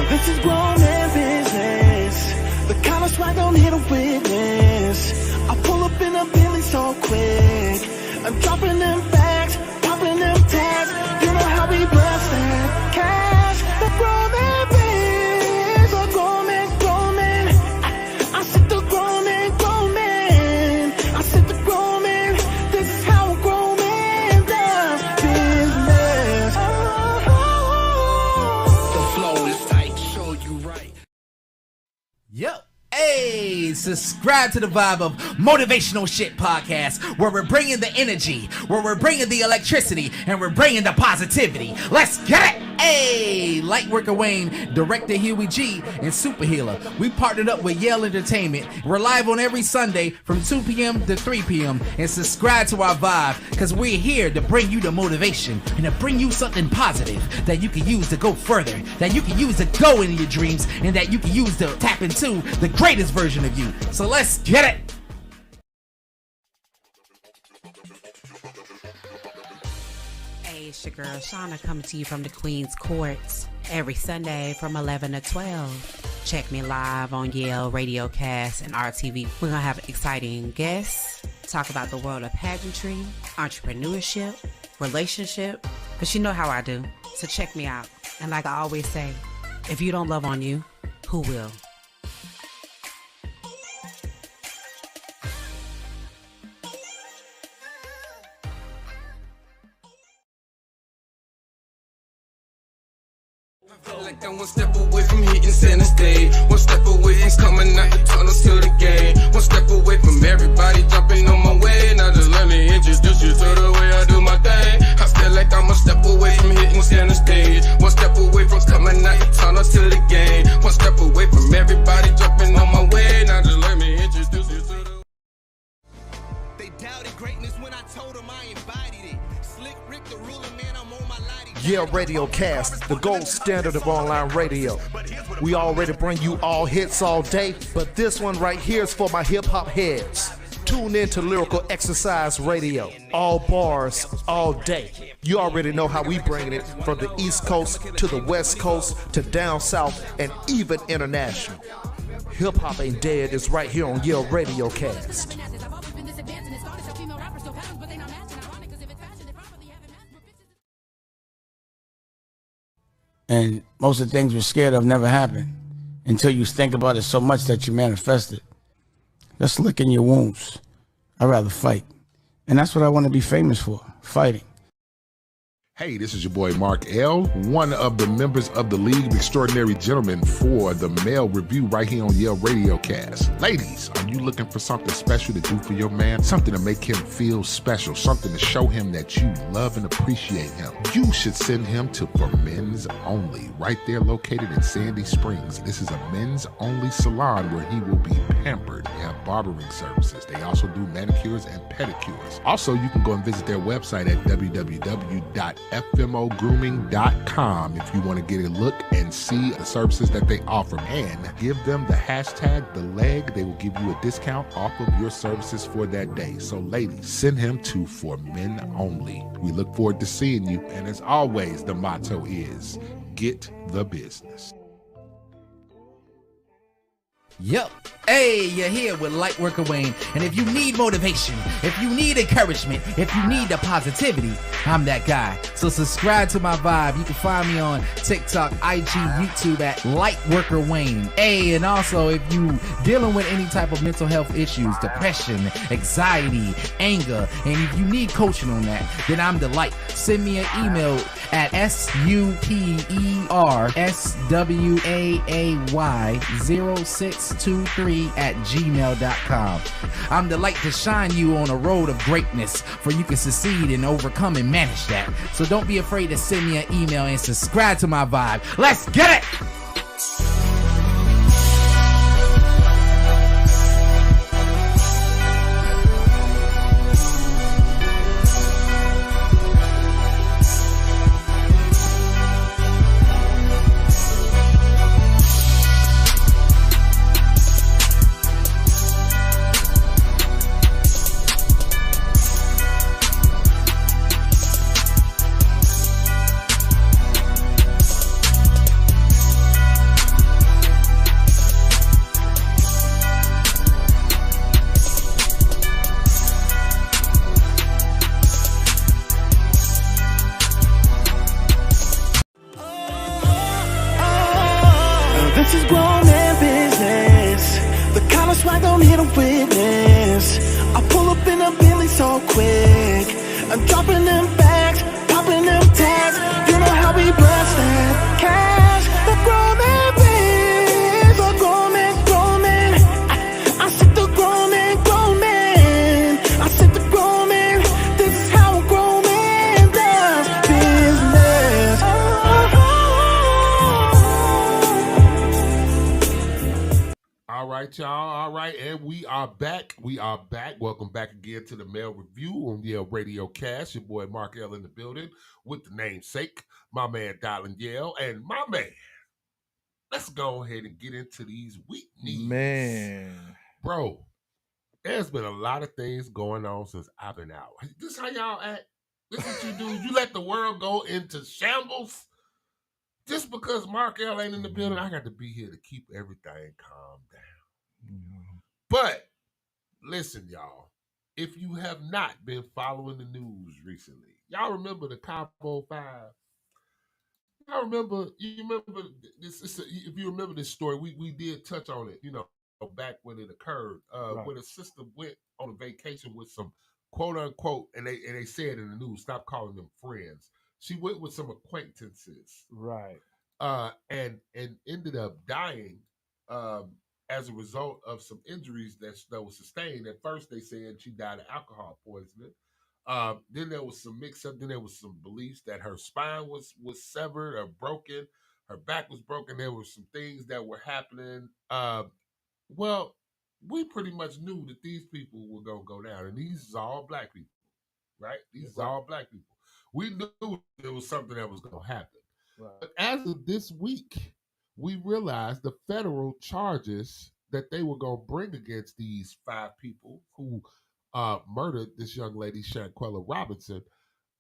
This is grown man business. The kind of swag don't hit a witness. I pull up in a Bentley so quick. I'm dropping them bags, popping them tags. You know how we bless that cash. The grown man biz, the grown man. I said the grown man. I said the grown man. This is how a grown man does business. The flow is tight, show you right. Yo. Hey, subscribe to the Vibe of Motivational Shit Podcast, where we're bringing the energy, where we're bringing the electricity, and we're bringing the positivity. Let's get it! Hey, Lightworker Wayne, Director Huey G, and Super Healer. We partnered up with Yale Entertainment. We're live on every Sunday from 2 p.m. to 3 p.m. And subscribe to our Vibe, because we're here to bring you the motivation and to bring you something positive that you can use to go further, that you can use to go into your dreams, and that you can use to tap into the greatest version of you. So let's get it! Hey, it's your girl Shauna coming to you from the Queen's Courts every Sunday from 11 to 12. Check me live on Yale Radiocast and RTV. We're going to have exciting guests, talk about the world of pageantry, entrepreneurship, relationship, but you know how I do. So check me out. And like I always say, if you don't love on you, who will? Like I'm one step away from hitting center stage. One step away and coming out the tunnel to the game. One step away from everybody jumping on my way. Now just let me introduce you to the way I do my thing. I feel like I'm a step away from hitting center stage. One step away from coming out the tunnel to the game. One step away from everybody jumping on my way. Now just let me introduce you to the. They doubted greatness when I told them I embodied it. Slick Rick the ruler, man, I'm on my lighty. Yale Radio Cast, the gold standard of online radio. We already bring you all hits all day, but this one right here is for my hip hop heads. Tune in to Lyrical Exercise Radio. All bars, all day. You already know how we bringing it from the East Coast to the West Coast to down south and even international. Hip Hop Ain't Dead is right here on Yale Radio Cast. And most of the things you're scared of never happen until you think about it so much that you manifest it. Just licking your wounds. I'd rather fight. And that's what I want to be famous for, fighting. Hey, this is your boy Mark L., one of the members of the League of Extraordinary Gentlemen for the Male Review right here on Yale Radio Cast. Ladies, are you looking for something special to do for your man? Something to make him feel special, something to show him that you love and appreciate him. You should send him to For Men's Only, right there located in Sandy Springs. This is a men's only salon where he will be pampered. They have barbering services. They also do manicures and pedicures. Also, you can go and visit their website at www.fmogrooming.com if you want to get a look and see the services that they offer. And give them the hashtag The Leg. They will give you a discount off of your services for that day. So ladies, send him to For Men Only. We look forward to seeing you. And as always, the motto is, get the business. Yep. Hey, you're here with Lightworker Wayne. And if you need motivation, if you need encouragement, if you need the positivity, I'm that guy. So subscribe to my vibe. You can find me on TikTok, IG, YouTube at Lightworker Wayne. Hey, and also if you dealing with any type of mental health issues, depression, anxiety, anger, and if you need coaching on that, then I'm the light. Send me an email at supererswayy0623@gmail.com. I'm the light to shine you on a road of greatness, for you can succeed and overcome and manage that. So don't be afraid to send me an email and subscribe to my vibe. Let's get it! This is grown man business. The collar swag don't hit a witness. I pull up in a Bentley so quick. I'm dropping them bags, popping them tags. You know how we blast that cash. The grown man biz, the grown man, grown man. I said the grown man, grown man. I said the grown man. This is how a grown man does business. All right, y'all. All right, and we are back. We are back. Welcome back again to the Male Review on Yale Radio Cast. Your boy Mark L in the building with the namesake, my man Dylan Yale, and my man. Let's go ahead and get into these weak knees. Man. Bro, there's been a lot of things going on since I've been out. This how y'all act? This what you do? You let the world go into shambles? Just because Mark L ain't in the building, I got to be here to keep everything calm down. But listen, y'all, if you have not been following the news recently, y'all remember the Cabo 5? Y'all remember, you remember this, if you remember this story, we did touch on it, back when it occurred, Right. when a sister went on a vacation with some quote unquote, and they said in the news, stop calling them friends. She went with some acquaintances. Right. And ended up dying as a result of some injuries that was sustained. At first, they said she died of alcohol poisoning. Then there was some mix-up. Then there was some beliefs that her spine was severed or broken. Her back was broken. There were some things that were happening. Well, we pretty much knew that these people were going to go down. And these are all black people, right? These are all black people. We knew it was something that was going to happen. Right. But as of this week, we realized the federal charges that they were going to bring against these 5 people who murdered this young lady, Shanquella Robinson,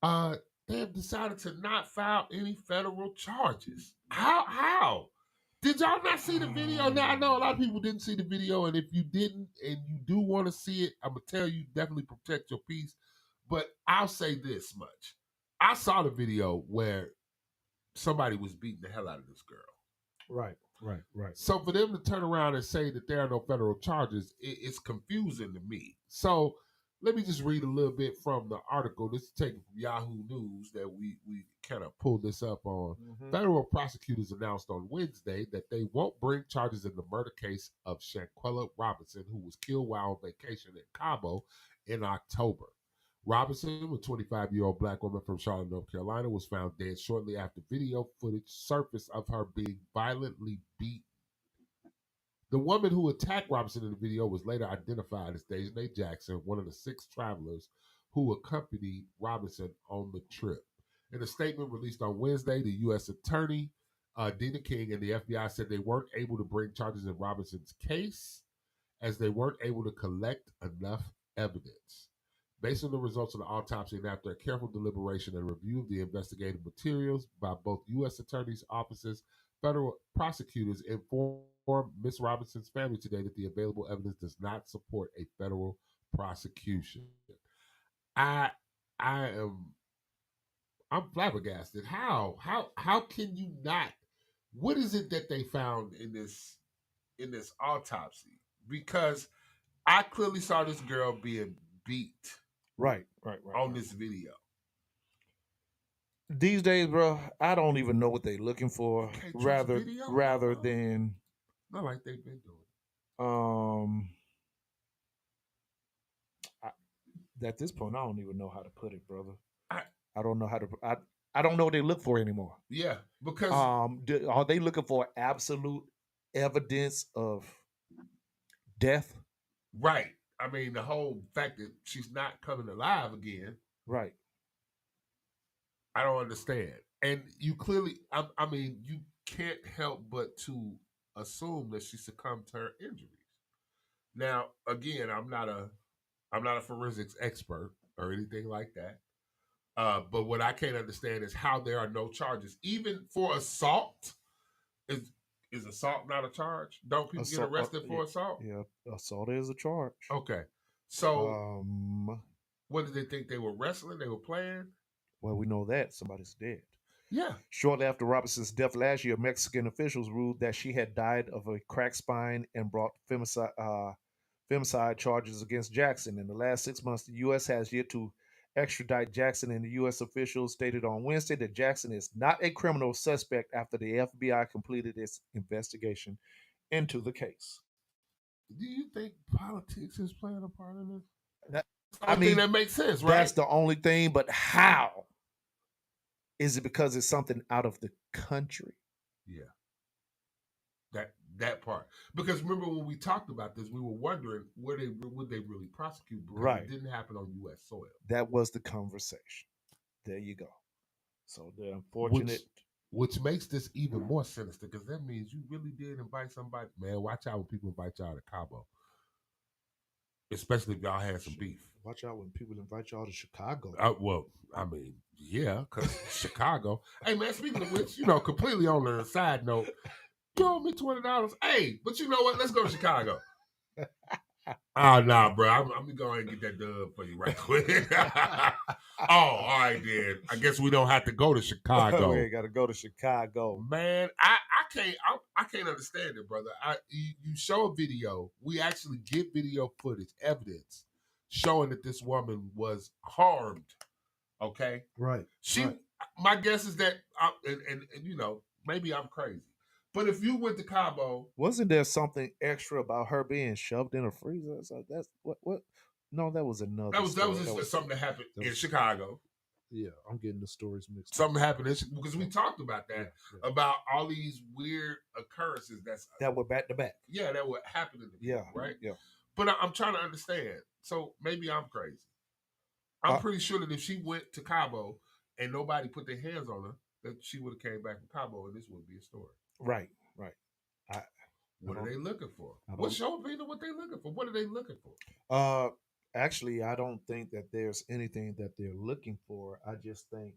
they have decided to not file any federal charges. How? Did y'all not see the video? Now, I know a lot of people didn't see the video, and if you didn't and you do want to see it, I'm going to tell you, definitely protect your peace. But I'll say this much. I saw the video where somebody was beating the hell out of this girl. Right. So for them to turn around and say that there are no federal charges, it's confusing to me. So let me just read a little bit from the article. This is taken from Yahoo News that we kind of pulled this up on. Federal prosecutors announced on Wednesday that they won't bring charges in the murder case of Shanquella Robinson, who was killed while on vacation in Cabo in October. Robinson, a 25-year-old black woman from Charlotte, North Carolina, was found dead shortly after video footage surfaced of her being violently beaten. The woman who attacked Robinson in the video was later identified as Dejanay Jackson, one of the 6 travelers who accompanied Robinson on the trip. In a statement released on Wednesday, the U.S. Attorney, Dina King, and the FBI said they weren't able to bring charges in Robinson's case as they weren't able to collect enough evidence. Based on the results of the autopsy and after a careful deliberation and review of the investigative materials by both U.S. attorneys' offices, federal prosecutors informed Ms. Robinson's family today that the available evidence does not support a federal prosecution. I'm flabbergasted. How can you not? What is it that they found in this autopsy? Because I clearly saw this girl being beat. Right. On this video. These days, bro, I don't even know what they're looking for. Can't trust Rather video? than Not like they've been doing. At this point, I don't even know how to put it, brother. I don't know how to. I don't know what they look for anymore. Yeah, because are they looking for absolute evidence of death? Right. I mean, the whole fact that she's not coming alive again. Right. I don't understand. And you clearly, I mean, you can't help but to assume that she succumbed to her injuries. Now, again, I'm not a forensics expert or anything like that. But what I can't understand is how there are no charges, even for assault. Is assault not a charge? Don't people get arrested for assault? Yeah, assault is a charge. Okay. So, what did they think? They were wrestling? They were playing? Well, we know that somebody's dead. Yeah. Shortly after Robinson's death last year, Mexican officials ruled that she had died of a cracked spine and brought femicide charges against Jackson. In the last 6 months, the U.S. has yet to extradite Jackson, and the U.S. officials stated on Wednesday that Jackson is not a criminal suspect after the FBI completed its investigation into the case. Do you think politics is playing a part in this? I mean, that makes sense, right? That's the only thing, but how? Is it because it's something out of the country? Yeah. That part. Because remember when we talked about this, we were wondering would they really prosecute? Because Right. It didn't happen on U.S. soil. That was the conversation. There you go. So the unfortunate. Which makes this even more sinister because that means you really did invite somebody. Man, watch out when people invite y'all to Cabo. Especially if y'all had some beef. Watch out when people invite y'all to Chicago. Well, I mean, yeah, because Chicago. Hey, man, speaking of which, completely on the side note, you owe me $20. Hey, but you know what? Let's go to Chicago. Oh, nah, bro. I'm going to go ahead and get that dub for you right quick. All right, then. I guess we don't have to go to Chicago. We ain't got to go to Chicago. Man, I can't understand it, brother. You show a video. We actually get video footage, evidence, showing that this woman was harmed. Okay? Right. My guess is that, and maybe I'm crazy. But if you went to Cabo, wasn't there something extra about her being shoved in a freezer? So that's what? No, that was another. That was just something that happened in Chicago. Yeah, I'm getting the stories mixed. Something happened because we talked about that about all these weird occurrences that were back to back. Yeah, that were happening. Right. Yeah. But I'm trying to understand. So maybe I'm crazy. I'm pretty sure that if she went to Cabo and nobody put their hands on her, that she would have came back to Cabo, and this would be a story. Right. What are they looking for? I don't- What's your opinion? What they looking for? What are they looking for? Actually, I don't think that there's anything that they're looking for. I just think,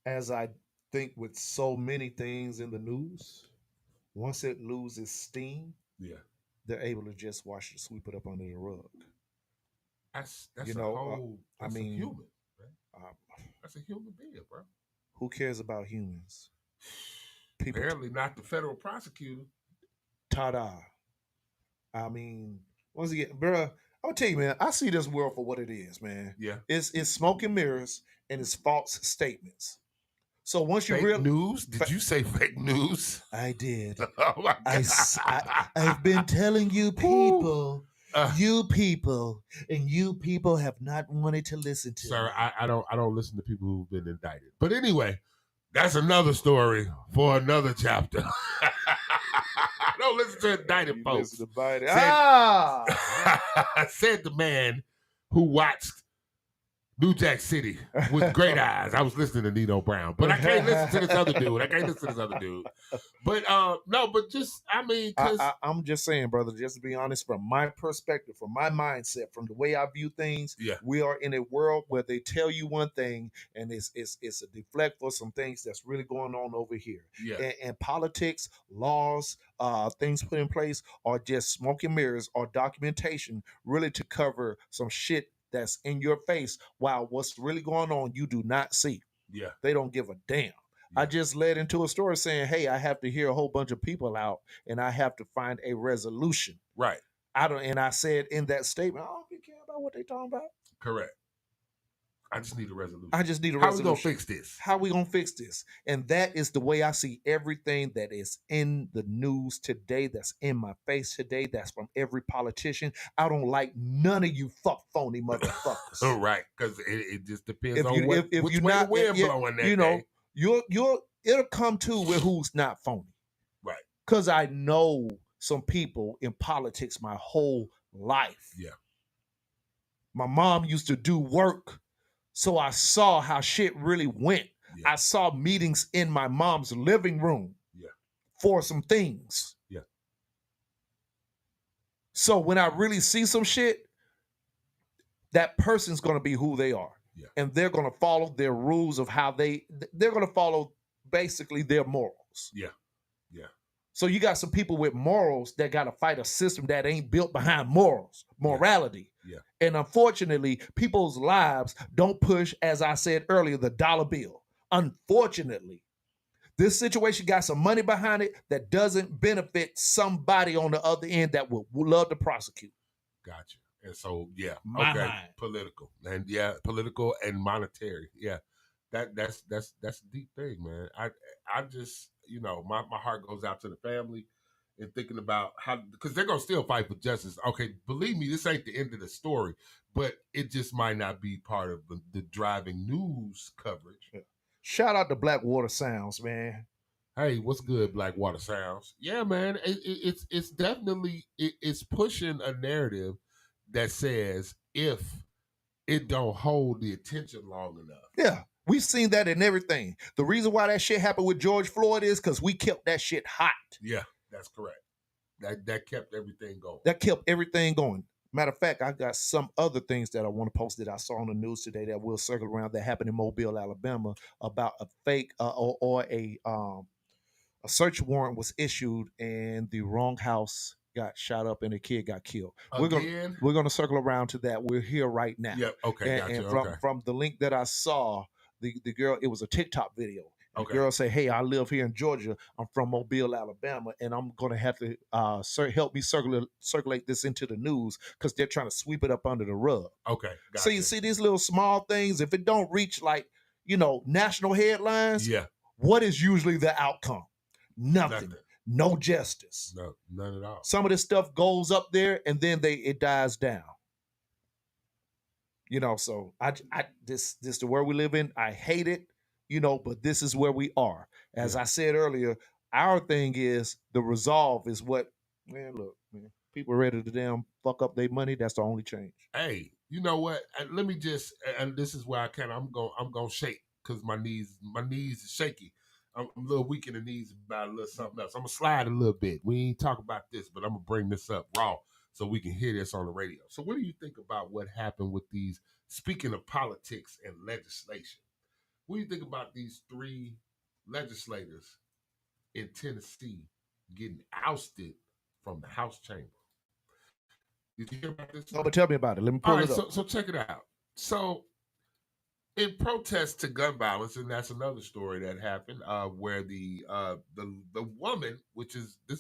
as I think with so many things in the news, once it loses steam, Yeah, they're able to just wash it, sweep it up under the rug. that's You a know, whole. I That's mean, a human. Right? That's a human being, bro. Who cares about humans? People, Apparently, not the federal prosecutor. ta-da. I mean, once again, bro, I'm gonna tell you, man, I see this world for what it is, man. Yeah. It's smoke and mirrors and it's false statements. So once you Fake real news? Did you say fake news? I did. Oh my God. I've been telling you people, you people have not wanted to listen to Sir, me. I don't listen to people who've been indicted. But anyway, that's another story for another chapter. I don't listen to indicted folks. Listen to Biden. Said the man who watched New Jack City with great eyes. I was listening to Nino Brown, but I can't listen to this other dude. But no, but just I mean, because I'm just saying, brother, just to be honest, from my perspective, from my mindset, from the way I view things, Yeah. we are in a world where they tell you one thing and it's a deflect for some things that's really going on over here. Yeah. And politics, laws, things put in place are just smoke and mirrors or documentation really to cover some shit that's in your face while what's really going on you do not see. Yeah. They don't give a damn. I just led into a story saying, hey, I have to hear a whole bunch of people out and I have to find a resolution. Right. And I said in that statement, I don't be care about what they talking about. Correct. I just need a resolution. I just need a How resolution. we gonna fix this? How we gonna fix this? And that is the way I see everything that is in the news today, that's in my face today, that's from every politician. I don't like none of you phony motherfuckers. Oh, right, because it just depends If on you which if way you're the not, wind blowing that you know, day. it'll come to with who's not phony. Right. Because I know some people in politics my whole life. Yeah. My mom used to do work, so I saw how shit really went. Yeah. I saw meetings in my mom's living room for some things. Yeah. So when I really see some shit, that person's going to be who they are. Yeah. And they're going to follow their rules of how they're going to follow basically their morals. Yeah. Yeah. So you got some people with morals that got to fight a system that ain't built behind morality. Yeah. And unfortunately, people's lives don't push, as I said earlier, the dollar bill. Unfortunately, this situation got some money behind it that doesn't benefit somebody on the other end that would love to prosecute. Gotcha. And so, yeah, My okay, mind. political and monetary. Yeah, that's a deep thing, man. I just, you know, my heart goes out to the family and thinking about how, because they're gonna still fight for justice. Okay, believe me, this ain't the end of the story, but it just might not be part of the driving news coverage. Shout out to Blackwater Sounds, man. Hey, what's good, Blackwater Sounds? Yeah, man, it's definitely it's pushing a narrative that says if it don't hold the attention long enough. Yeah, we've seen that in everything. The reason why that shit happened with George Floyd is because we kept that shit hot. Yeah, that's correct. That kept everything going. That kept everything going. Matter of fact, I got some other things that I want to post that I saw on the news today that will circle around that happened in Mobile, Alabama, about a fake a search warrant was issued and the wrong house got shot up and a kid got killed. Again? We're gonna circle around to that. We're here right now. Yep. Okay. And, Gotcha. and from the link that I saw, the girl, it was a TikTok video. Okay. The girl say, "Hey, I live here in Georgia. I'm from Mobile, Alabama, and I'm gonna have to help me circulate this into the news because they're trying to sweep it up under the rug." Okay. Gotcha. So you see these little small things. If it don't reach like national headlines, Yeah. what is usually the outcome? Nothing. No justice. No, none at all. Some of this stuff goes up there and then it dies down. So this the world we live in. I hate it, but this is where we are. As I said earlier, our thing is the resolve is what, man, look, man, people ready to damn fuck up their money. That's the only change. Hey, You know what? Let me just, and this is where I'm going to shake because my knees is shaky. I'm a little weak in the knees about a little something else. I'm going to slide a little bit. We ain't talk about this, but I'm going to bring this up raw so we can hear this on the radio. So what do you think about what happened with these, speaking of politics and legislation, what do you think about these 3 legislators in Tennessee getting ousted from the House chamber? Did you hear about this? No, but tell me about it. Let me pull it up. So check it out. So in protest to gun violence, and that's another story that happened, where the woman, this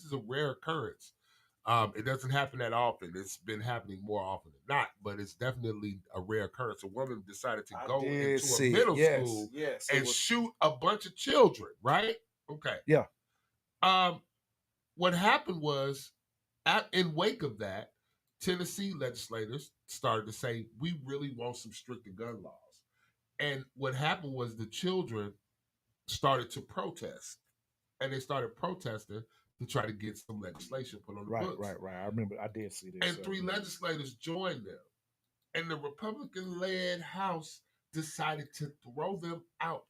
is a rare occurrence. It doesn't happen that often. It's been happening more often than not, but it's definitely a rare occurrence. A woman decided to go into a middle school and shoot a bunch of children, right? Okay. Yeah. What happened was, in wake of that, Tennessee legislators started to say, we really want some stricter gun laws. And what happened was the children started to protest. And they started protesting to try to get some legislation put on the books. Right. I remember, I did see this. And 3 legislators joined them. And the Republican-led House decided to throw them out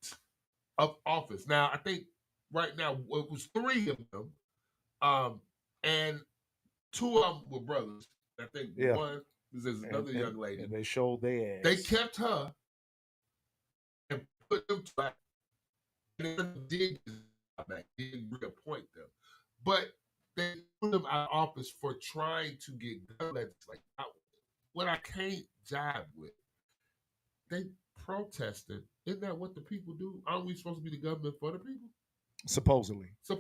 of office. Now, I think right now it was 3 of them. And 2 of them were brothers. I think one was another young lady. And they showed their ass. They kept her and put them back. And they didn't reappoint them. But they put them out of office for trying to get gun legislation out. What I can't jive with, they protested. Isn't that what the people do? Aren't we supposed to be the government for the people? Supposedly. So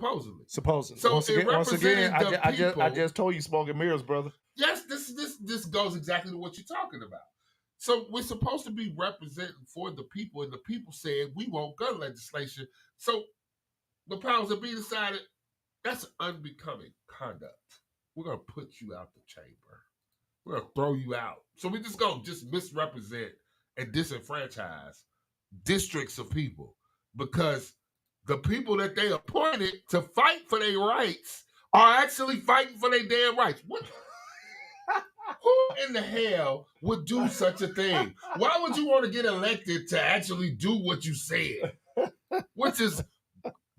once again, I just told you, smoke and mirrors, brother. Yes, this goes exactly to what you're talking about. So we're supposed to be representing for the people, and the people said we want gun legislation. So the powers that be decided that's unbecoming conduct. We're gonna put you out the chamber. We're gonna throw you out. So we're just gonna misrepresent and disenfranchise districts of people because the people that they appointed to fight for their rights are actually fighting for their damn rights. What? Who in the hell would do such a thing? Why would you want to get elected to actually do what you said? Which is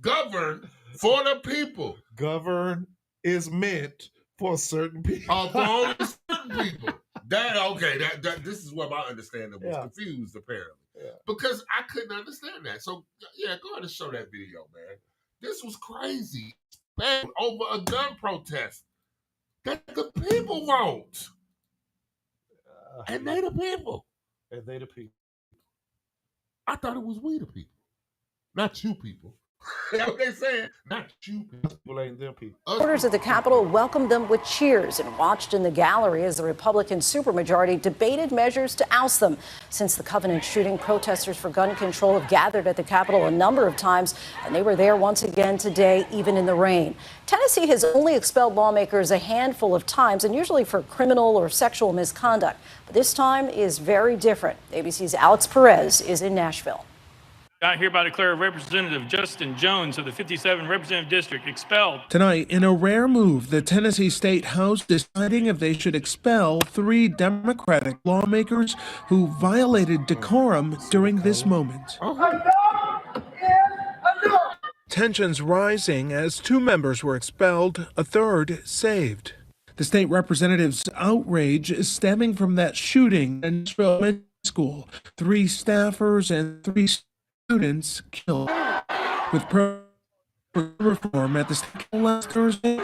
govern for the people. Govern is meant for certain people. For only certain people. That this is where my understanding was confused, apparently. Yeah. Because I couldn't understand that. So, go ahead and show that video, man. This was crazy. Man, over a gun protest that the people want. And they the people. I thought it was we the people. Not you people. That's what they saying. Not you people ain't them people. Supporters at the Capitol welcomed them with cheers and watched in the gallery as the Republican supermajority debated measures to oust them. Since the Covenant shooting, protesters for gun control have gathered at the Capitol a number of times, and they were there once again today, even in the rain. Tennessee has only expelled lawmakers a handful of times, and usually for criminal or sexual misconduct. But this time is very different. ABC's Alex Perez is in Nashville. I hereby declare Representative Justin Jones of the 57th Representative District expelled. Tonight, in a rare move, the Tennessee State House deciding if they should expel 3 Democratic lawmakers who violated decorum during this moment. Tensions rising as 2 members were expelled, a 3rd saved. The state representative's outrage is stemming from that shooting in Nashville Elementary School. 3 staffers and 3 students killed. With reform at the state last Thursday,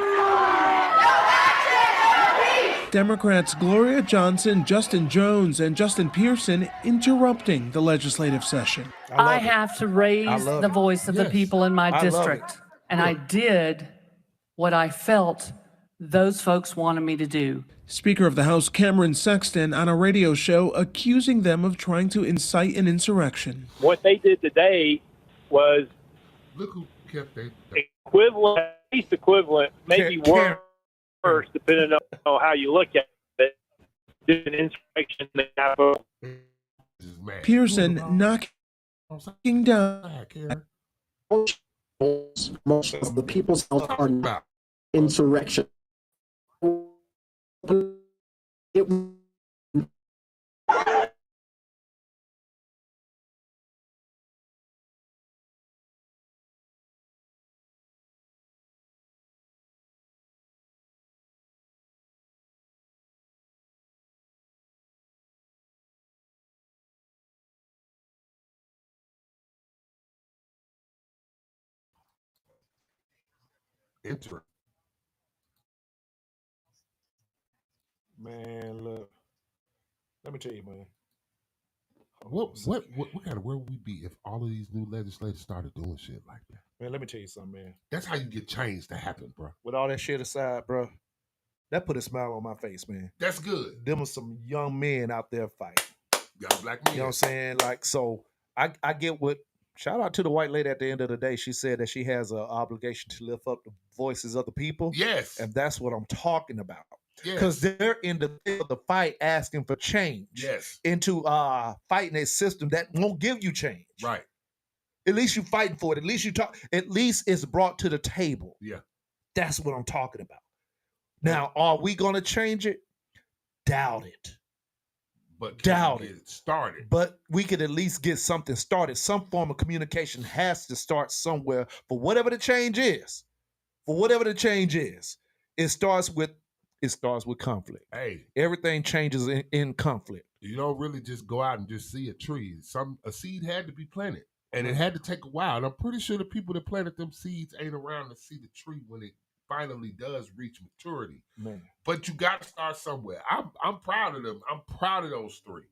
Democrats Gloria Johnson, Justin Jones, and Justin Pearson interrupting the legislative session. I have to raise the voice of the people in my district. And I did what I felt those folks wanted me to do. Speaker of the House Cameron Sexton on a radio show accusing them of trying to incite an insurrection. What they did today was equivalent, at least equivalent, maybe worse, depending on how you look at it. Did an insurrection in the Capitol. Pearson knocking down. Most of the people's health are insurrection. It Enter. Man, look. Let me tell you, man. What kind of world would we be if all of these new legislators started doing shit like that? Man, let me tell you something, man. That's how you get change to happen, bro. With all that shit aside, bro, that put a smile on my face, man. That's good. Them was some young men out there fighting. Young black men. You know what I'm saying? Like, so I get what. Shout out to the white lady at the end of the day. She said that she has an obligation to lift up the voices of the people. Yes. And that's what I'm talking about. Yes. Because they're in the middle of the fight asking for change. Yes. Into fighting a system that won't give you change. Right. At least you fighting for it. At least you talk. At least it's brought to the table. Yeah. That's what I'm talking about. Now, are we going to change it? Doubt it. But doubt it started. But we could at least get something started. Some form of communication has to start somewhere for whatever the change is. For whatever the change is, it starts with conflict. Hey, everything changes in conflict. You don't really just go out and just see a tree. A seed had to be planted, and it had to take a while. And I'm pretty sure the people that planted them seeds ain't around to see the tree when it finally does reach maturity. Man. But you got to start somewhere. I'm proud of them. I'm proud of those three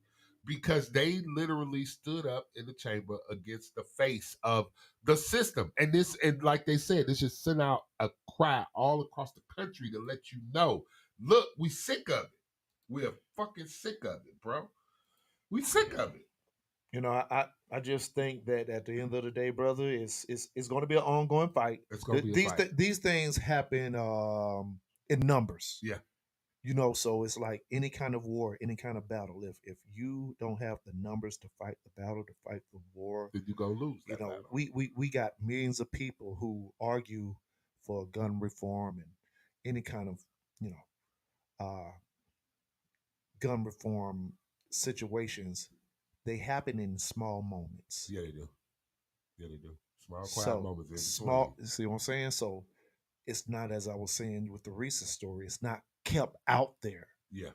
because they literally stood up in the chamber against the face of the system. And like they said, this just sent out a cry all across the country to let you know, look, we sick of it. We're fucking sick of it, bro. We sick of it. You know, I just think that at the end of the day, brother, it's going to be an ongoing fight. It's going to be a fight. These things happen in numbers. Yeah. You know, so it's like any kind of war, any kind of battle. If you don't have the numbers to fight the battle, to fight the war, then you go lose. You know, we got millions of people who argue for gun reform and any kind of, you know, gun reform situations. They happen in small moments. Yeah, they do. Yeah, they do. Small, quiet moments. Small. See what I'm saying? So it's not, as I was saying with the recent story, it's not kept out there. Yeah.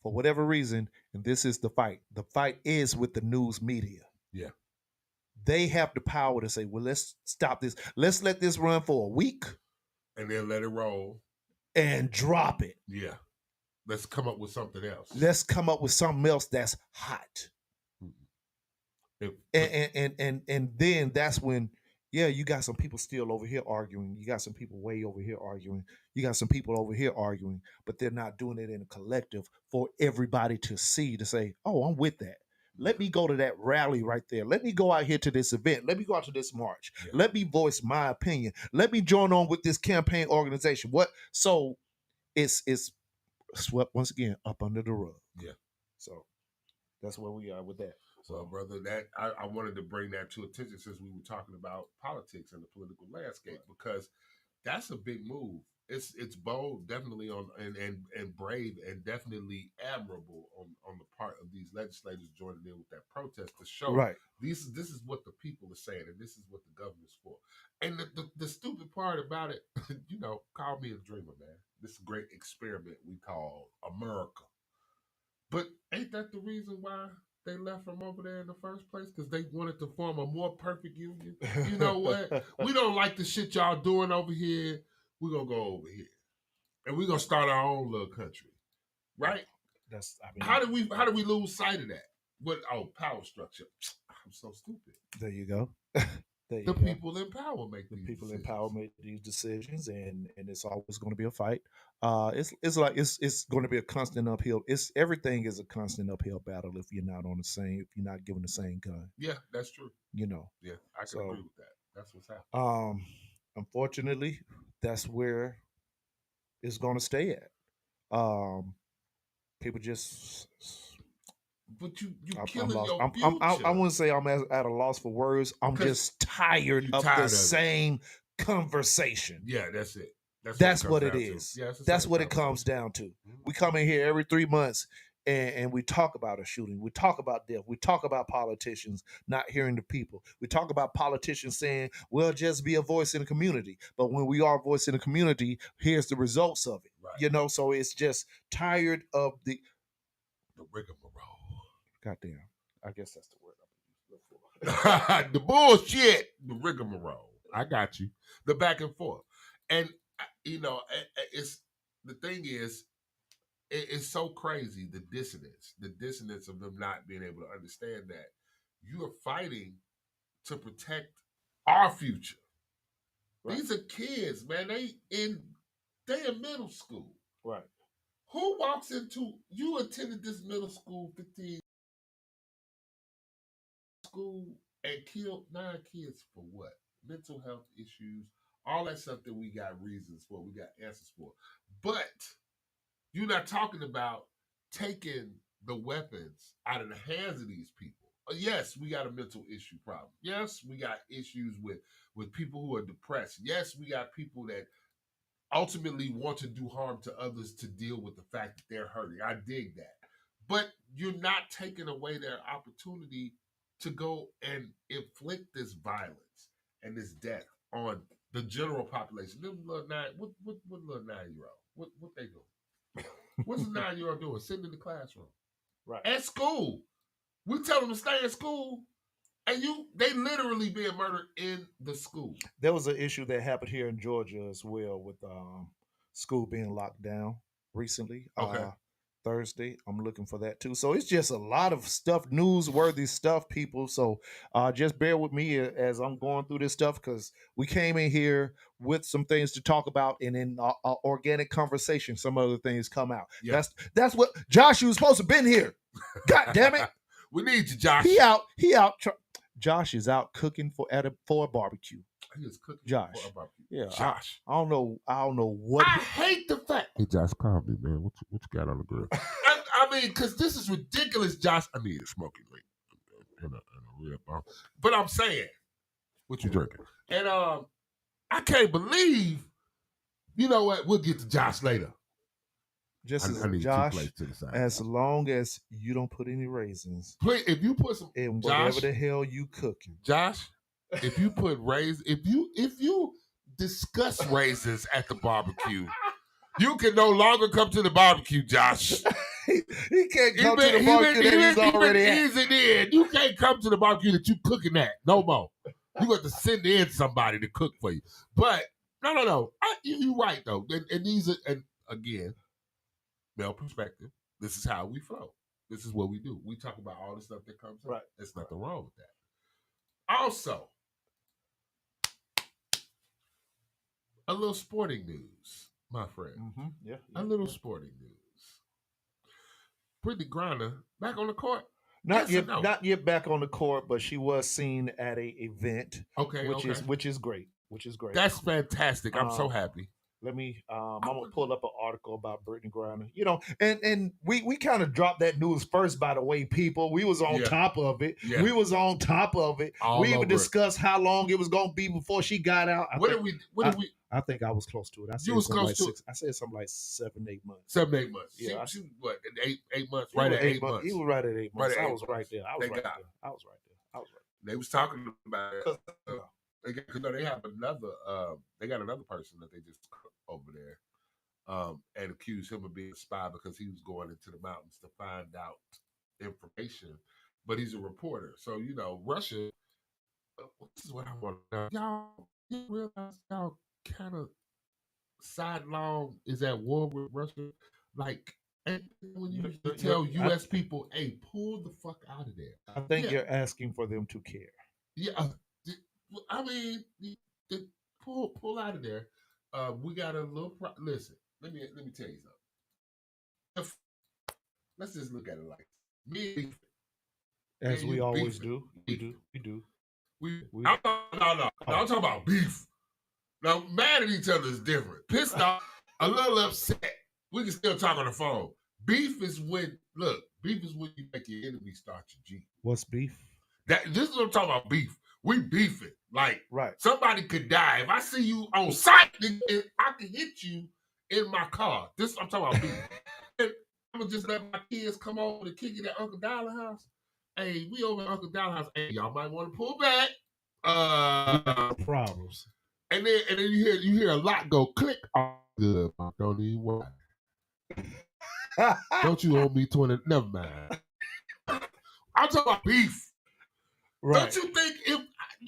For whatever reason, and this is the fight. The fight is with the news media. Yeah. They have the power to say, well, let's stop this. Let's let this run for a week. And then let it roll. And drop it. Yeah. Let's come up with something else. Let's come up with something else that's hot. And then that's when, yeah, you got some people still over here arguing. You got some people way over here arguing. You got some people over here arguing, but they're not doing it in a collective for everybody to see, to say, oh, I'm with that. Let me go to that rally right there. Let me go out here to this event. Let me go out to this march. Yeah. Let me voice my opinion. Let me join on with this campaign organization. What? So it's swept once again up under the rug. Yeah. So that's where we are with that. Well, brother, that I wanted to bring that to attention since we were talking about politics and the political landscape, because that's a big move. It's bold, definitely and brave, and definitely admirable on the part of these legislators joining in with that protest to show right. This is what the people are saying, and this is what the government's for. And the stupid part about it, you know, call me a dreamer, man. This is a great experiment we call America. But ain't that the reason why they left from over there in the first place? Because they wanted to form a more perfect union. You know what? We don't like the shit y'all doing over here. We're going to go over here. And we're going to start our own little country. Right? How do we lose sight of that? Power structure. I'm so stupid. There you go. The people in power make the people in power make these decisions, and it's always going to be a fight. It's going to be a constant uphill. Everything is a constant uphill battle if you're not given the same gun. Yeah, that's true. You know. Yeah, I can agree with that. That's what's happening. Unfortunately, that's where it's going to stay at. People just. But you killing your future. I wouldn't say I'm at a loss for words. I'm just tired of the same conversation. Yeah, that's it. That's what it is. Yeah, that's what it comes down to. Mm-hmm. We come in here every 3 months and we talk about a shooting. We talk about death. We talk about politicians not hearing the people. We talk about politicians saying, well, just be a voice in the community. But when we are a voice in the community, here's the results of it. Right. You know, so it's just tired of the rigmarole. Goddamn. I guess that's the word I'm going to use for. The bullshit. The rigmarole. I got you. The back and forth. And it's the thing is, it's so crazy, the dissonance of them not being able to understand that you are fighting to protect our future. Right. These are kids, man. They in middle school. Right. Who walks into, you attended this middle school 15 school and killed 9 kids for what? Mental health issues, all that stuff that we got reasons for, we got answers for. But you're not talking about taking the weapons out of the hands of these people. Yes, we got a mental issue problem. Yes, we got issues with people who are depressed. Yes, we got people that ultimately want to do harm to others to deal with the fact that they're hurting. I dig that. But you're not taking away their opportunity to go and inflict this violence and this death on the general population. Them little what little 9-year-old? What they doing? What's a 9-year-old doing? Sitting in the classroom. Right. At school. We tell them to stay at school, and they literally being murdered in the school. There was an issue that happened here in Georgia as well with school being locked down recently. Okay. Thursday. I'm looking for that too. So it's just a lot of stuff, newsworthy stuff, people. So just bear with me as I'm going through this stuff, because we came in here with some things to talk about, and in our organic conversation, some other things come out. Yeah. That's what Josh was supposed to have been here. God damn it. We need you, Josh. He out. Josh is out cooking for a barbecue. He is cooking Josh. for a barbecue. Yeah, Josh. I don't know what. I hate the fact. Hey, Josh, call me, man. What you got on the grill? I mean, because this is ridiculous, Josh. I need a smoking link and a rib bone. But I'm saying, What you drinking? and I can't believe. You know what? We'll get to Josh later. Just I need Josh, 2 plates to the side. as long as you don't put any raisins Please, if you put some in Josh, whatever the hell you cooking. Josh, if you put raisins, if you discuss raisins at the barbecue, you can no longer come to the barbecue, Josh. He can't come to the barbecue that he's already at. Easing in. You can't come to the barbecue that you cooking at no more. You got to send in somebody to cook for you. But no. You're right though, and these are, and again, male perspective. This is how we flow. This is what we do. We talk about all the stuff that comes up. Right. There's nothing wrong with that. Also, a little sporting news, my friend. Mm-hmm. Yeah. A little sporting news. Brittany Griner back on the court. Not Yes or yet, no? not yet back on the court, but she was seen at a event. Okay, which okay. is great. Which is great. That's fantastic. I'm so happy. Let me. I'm gonna pull up an article about Brittany Griner. You know, and we kind of dropped that news first. By the way, people, we was on Yeah. top of it. Yeah. We was on top of it. All we even over it. discussed how long it was gonna be before she got out. What did we? I think I was close to it. I said You was something close like to it. I said something like 7-8 months. 7-8 months. Yeah, She what? 8 months. He Right was at 8 months. He was right at 8 months. Right at I 8 was right months. there. I was They right got there. I was right there. I was right there. They was talking about it. They have another. They got another person that they just cooked over there, and accused him of being a spy because he was going into the mountains to find out information. But he's a reporter, so you know Russia. This is what I want to know. Y'all realize y'all kind of sidelong is at war with Russia, like. And when you tell U.S. people, "Hey, pull the fuck out of there," I think Yeah. you're asking for them to care. Yeah, I mean, pull out of there. We got a little. Listen, let me tell you something. Let's just look at it like me. As and we you always beefing. do. We do. No. I'm talking about beef. Now, mad at each other is different. Pissed off, a little upset. We can still talk on the phone. Beef is when you make your enemy start your Jeep. What's beef? This is what I'm talking about. Beef. We beefing. Like Right. somebody could die. If I see you on sight, I can hit you in my car. I'm talking about beef. And I'm gonna just let my kids come over and kick it at Uncle Dollar house. Hey, we over at Uncle Dollar house. Hey, y'all might want to pull back. Problems. And then you hear a lot go click. Oh, good. Don't even worry. Don't you owe me 20? Never mind. I'm talking about beef. Right. Don't you think if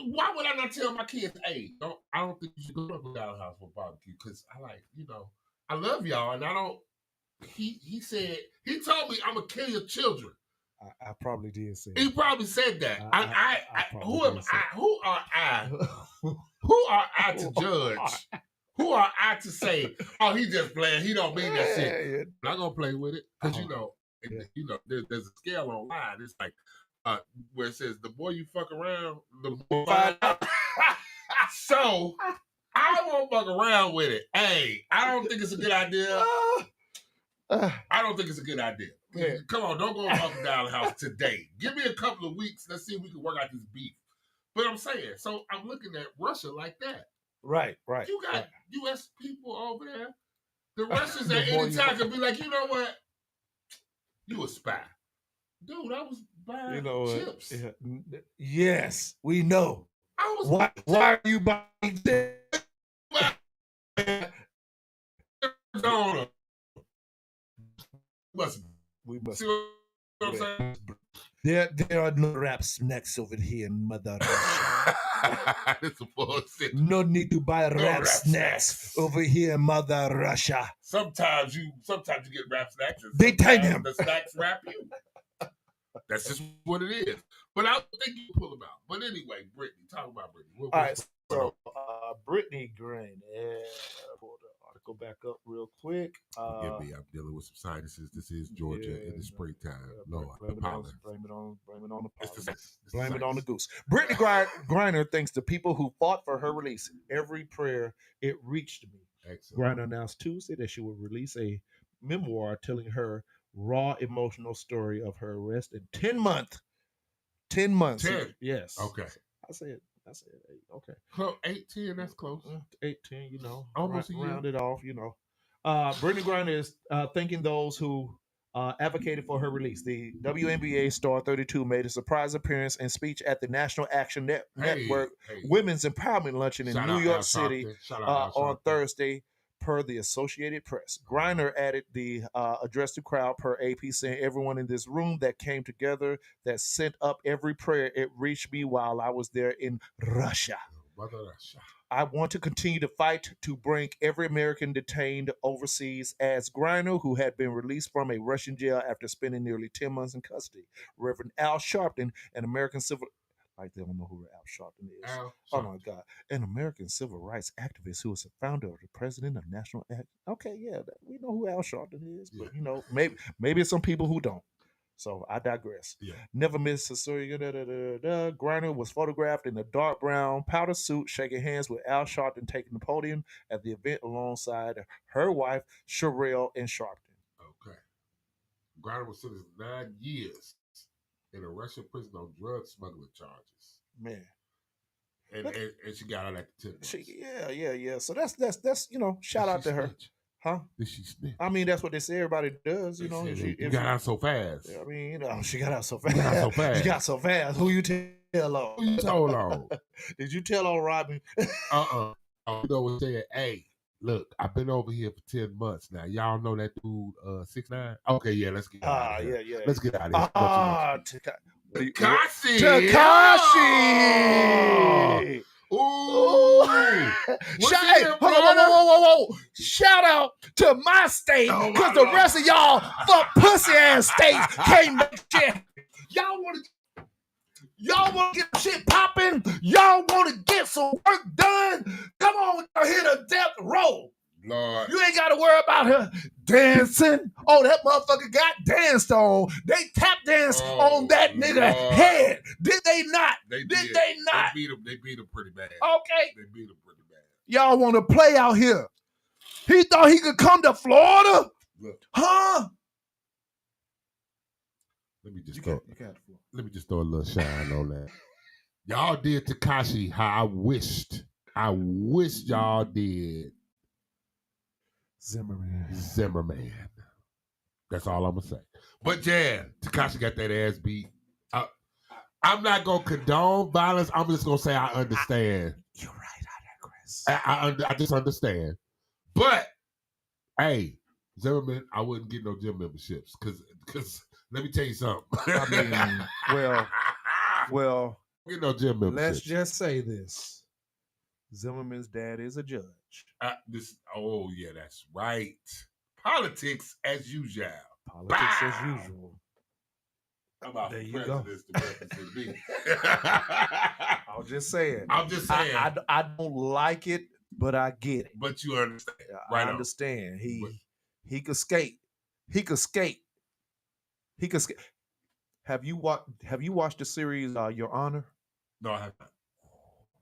why would I not tell my kids, hey, I don't think you should go to McDonald's house for barbecue? Because I love y'all, and I don't. He said he told me I'm gonna kill your children. I probably did say. He probably said that. Who am I? Who are I? Who are I to judge? Who are I to say? Oh, he just playing. He don't mean that shit. I'm not gonna play with it because there's a scale online. It's like where it says the more you fuck around, the more find out. So I won't fuck around with it. Hey, I don't think it's a good idea. I don't think it's a good idea. Yeah. Come on, don't go up and down the house today. Give me a couple of weeks. Let's see if we can work out this beef. But I'm saying, so I'm looking at Russia like that. Right. You got U.S. people over there. The Russians at any time can be like, you know what? You a spy. Dude, I was buying chips. Yes, we know. Why are you buying chips? We must. See what I'm saying? There are no rap snacks over here in Mother Russia. That's bullshit. No need to buy rap snacks over here in Mother Russia. Sometimes you get rap snacks. They tie them. The snacks rap you. That's just what it is. But I don't think you pull them out. But anyway, Brittany, talk about Brittany. All right, so Brittany Griner. Pull the article back up real quick. Forgive me, I'm dealing with some sinuses. This is Georgia in the springtime. Lord, blame it on the pollen. Blame it on the goose. Brittany Griner thanks the people who fought for her release. Every prayer, it reached me. Excellent. Griner announced Tuesday that she would release a memoir telling her raw emotional story of her arrest in 10 months. 10 months. 10? Yes. Okay. I said 8. Okay. Well, 8-10, that's close. 8-10, almost round it off, Brittany Griner is thanking those who advocated for her release. The WNBA star 32 made a surprise appearance and speech at the National Action Network Women's Empowerment Luncheon in New York City on Thursday, per the Associated Press. Griner added the address to crowd per AP, saying, everyone in this room that came together, that sent up every prayer, it reached me while I was there in Russia. I want to continue to fight to bring every American detained overseas, as Griner, who had been released from a Russian jail after spending nearly 10 months in custody. Reverend Al Sharpton, an American civil... Like they don't know who Al Sharpton is. Oh my God. An American civil rights activist who is the founder of the president of National Act. Okay, yeah, we know who Al Sharpton is, but maybe some people who don't. So I digress. Yeah. Never miss a story. Griner was photographed in a dark brown powder suit, shaking hands with Al Sharpton, taking the podium at the event alongside her wife, Sherelle and Sharpton. Okay. Griner was sentenced 9 years in a Russian prison on drug smuggling charges. Man. And she got out after 10 months. Yeah. So that's shout out to her. Huh? Did she snitch? I mean, that's what they say everybody does, She got out so fast. I mean, she got out so fast. She got so fast. Who you tell on? Who you told on? Did you tell on Robin? You know what saying? Hey, look, I've been over here for 10 months now. Y'all know that dude 6ix9ine? Okay, yeah, let's get out of here. Yeah. Let's get out of here. Tekashi! Tekashi! Ooh! Whoa! Shout out to my state, because the rest of y'all fuck pussy ass states can't make shit. Y'all want to get shit popping? Y'all want to get some work done? Come on, hit a death row. Lord. You ain't got to worry about her dancing. Oh, that motherfucker got danced on. They tap danced on that nigga head. Did they not? Did they not? They beat him pretty bad. Okay. They beat him pretty bad. Y'all want to play out here? He thought he could come to Florida? Look. Huh? Let me just throw a little shine on that. Y'all did Tekashi how I wished y'all did Zimmerman. That's all I'm gonna say. But yeah, Tekashi got that ass beat. I'm not gonna condone violence. I'm just gonna say I understand. You're right. I digress. I just understand. But hey, Zimmerman, I wouldn't get no gym memberships because let me tell you something. I mean, well, Get no gym membership. Let's just say this: Zimmerman's dad is a judge. Oh yeah, that's right. Politics as usual. Politics as usual. About There the you go. presidents to represent me. I'm just saying. I'm just saying. I don't like it, but I get it. But you understand, I right? understand. He could skate. He could skate. He could skate. Have you watched the series Your Honor? No, I have not.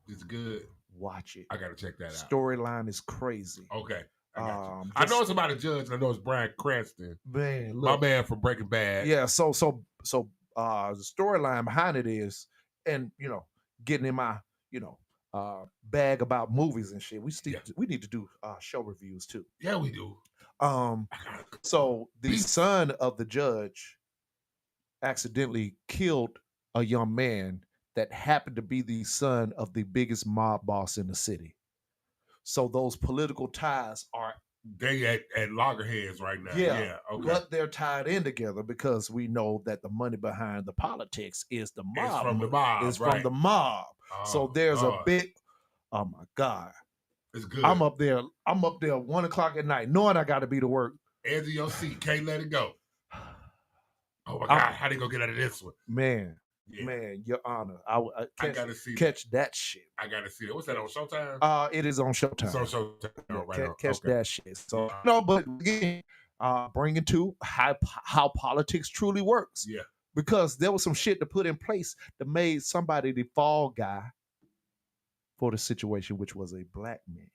It's good. Watch it. I gotta check that out. Storyline is crazy. Okay. I know it's about a judge. And I know it's Bryan Cranston. Man, my look. man from Breaking Bad. Yeah. So the storyline behind it is, and getting in my bag about movies and shit. We need to do show reviews too. Yeah, we do. So the son of the judge accidentally killed a young man that happened to be the son of the biggest mob boss in the city. So those political ties are at loggerheads right now. Yeah, okay. But they're tied in together because we know that the money behind the politics is the mob. It's from the mob. It's right. from the mob. So there's a big. Oh my God. It's good. I'm up there 1:00 at night, knowing I got to be to work. Edge of your seat, can't let it go. Oh my God, how they gonna get out of this one? Man, Your Honor, I gotta see catch that shit. I gotta see it. What's that on Showtime? It is on Showtime. It's on Showtime. Oh, right on. Catch Okay. that shit. So no, but again, bringing to how politics truly works. Yeah, because there was some shit to put in place that made somebody the fall guy for the situation, which was a black man.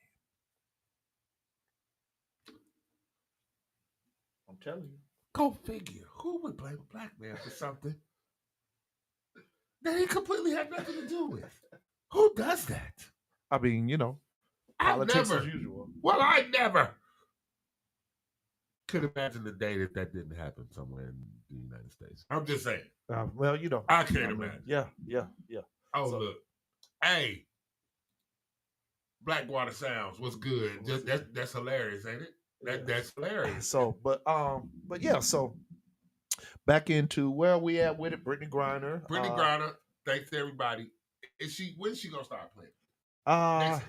I'm telling you. Go figure. Who would blame a black man for something that he completely had nothing to do with? Who does that? I mean, politics as usual. Well, I never could imagine the day that didn't happen somewhere in the United States. I'm just saying. Well, I can't imagine. Yeah. Oh, look. Hey, Blackwater Sounds, what's good? That's hilarious, ain't it? That's hilarious. So, but yeah, so back into where are we at with it? Brittany Griner. Brittany Griner, thanks to everybody. When's she gonna start playing?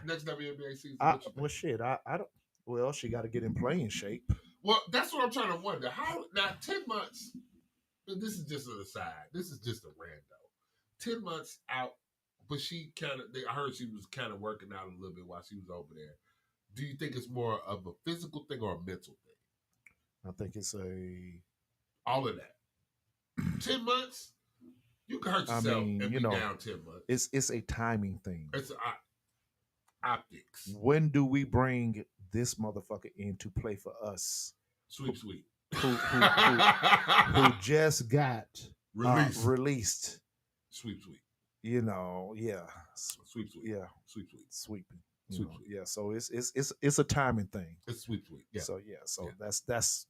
Next WNBA season. Well, shit, I don't. Well, she got to get in playing shape. Well, that's what I'm trying to wonder. How now? 10 months. This is just an aside. This is just a rando. 10 months out, but she I heard she was kind of working out a little bit while she was over there. Do you think it's more of a physical thing or a mental thing? I think it's all of that. 10 months, you can hurt yourself and be down 10 months. It's a timing thing. It's optics. When do we bring this motherfucker in to play for us? Sweet. Who just got released. Sweet. Yeah. Sweet. Yeah. Sweeping. Yeah, so it's a timing thing. It's sweet. Yeah. So that's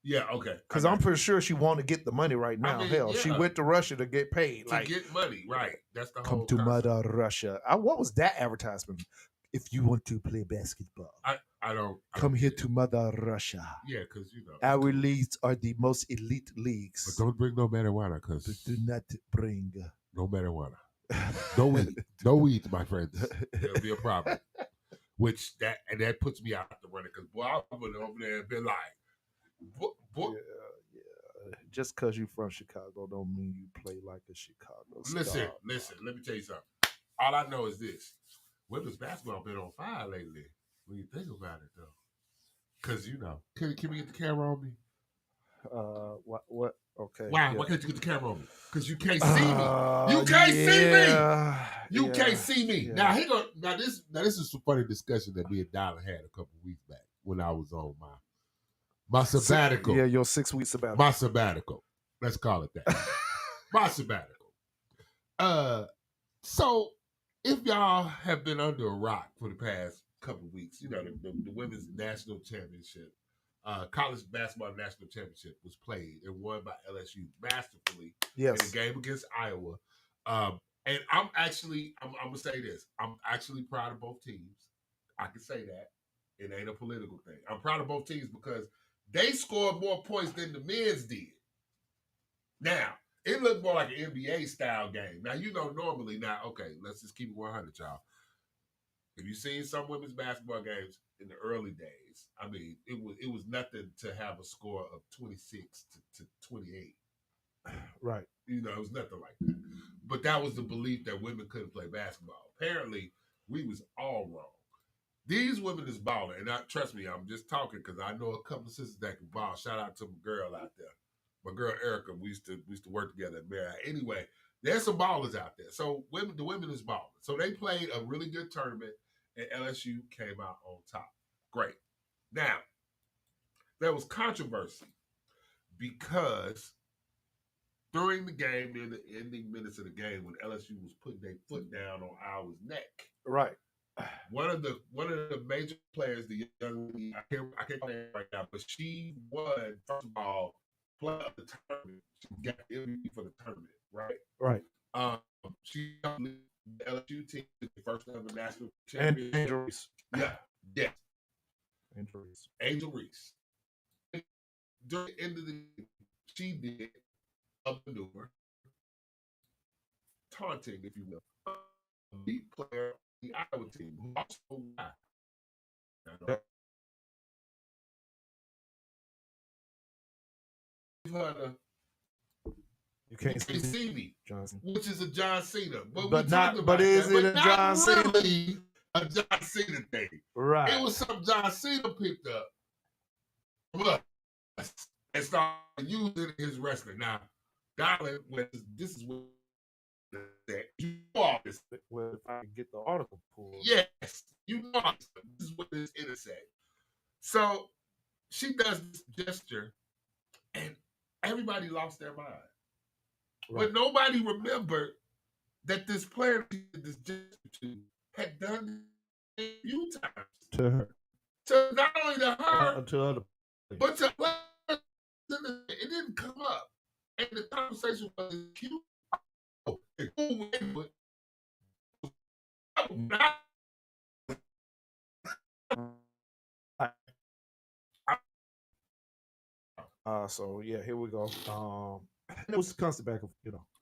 yeah, okay. Because I'm pretty sure she want to get the money right now. Hell, she went to Russia to get paid. To get money, right? That's the whole. Come to Mother Russia. What was that advertisement? If you want to play basketball, I don't come here to Mother Russia. Yeah, because our leagues are the most elite leagues. But don't bring no marijuana, because do not bring no marijuana. No weed, my friends. It'll be a problem. That puts me out the running, because boy, I would over there and been like, boy. Yeah. Just because you from Chicago don't mean you play like a Chicago star. Listen. Let me tell you something. All I know is this: women's basketball been on fire lately. When you think about it, though, because can we get the camera on me? What? Okay. Why? Why can't you get the camera on me? Because you can't see me. You can't see me. You can't see me. Yeah. Now this is some funny discussion that me and Dollar had a couple weeks back when I was on my sabbatical. Yeah, your 6 week sabbatical. My sabbatical. Let's call it that. My sabbatical. So if y'all have been under a rock for the past couple of weeks, the women's national championship. College basketball national championship was played and won by LSU masterfully in a game against Iowa. And I'm gonna say this: I'm actually proud of both teams. I can say that it ain't a political thing. I'm proud of both teams because they scored more points than the men's did. Now, It looked more like an NBA style game. Now, normally now, okay, let's just keep it 100, y'all. If you've seen some women's basketball games in the early days, I mean, it was nothing to have a score of 26 to 28. Right. It was nothing like that. But that was the belief that women couldn't play basketball. Apparently, we was all wrong. These women is balling. And trust me, I'm just talking because I know a couple of sisters that can ball. Shout out to my girl out there. My girl Erica, we used to work together at Marriott. Anyway, there's some ballers out there. So the women is balling. So they played a really good tournament, and LSU came out on top. Great. Now, there was controversy because during the game, in the ending minutes of the game, when LSU was putting their foot down on Iowa's neck, right? One of the major players, the young lady, I can't name right now, but she won first of all player of the tournament. She got the MVP for the tournament, right? Right. She got the LSU team the first ever national championship. And Angel Reese. Yeah. Yes. Angel Reese. During the end of the game, she did a maneuver, taunting, if you will, the player of the Iowa team, who also died. You can't see me, Johnson. Which is a John Cena, but is it a John Cena? Really a John Cena thing, right? It was something John Cena picked up, but and started using his wrestling. Now, darling, this is what that you are. Well, if I can get the article pulled, yes, you know this is what this intersect. So she does this gesture, and everybody lost their mind. Right. But nobody remembered that this player did this gesture to had done it a few times to her. To not only to her, to other, but to it didn't come up, and the conversation was cute. So yeah, here we go. It was constant back of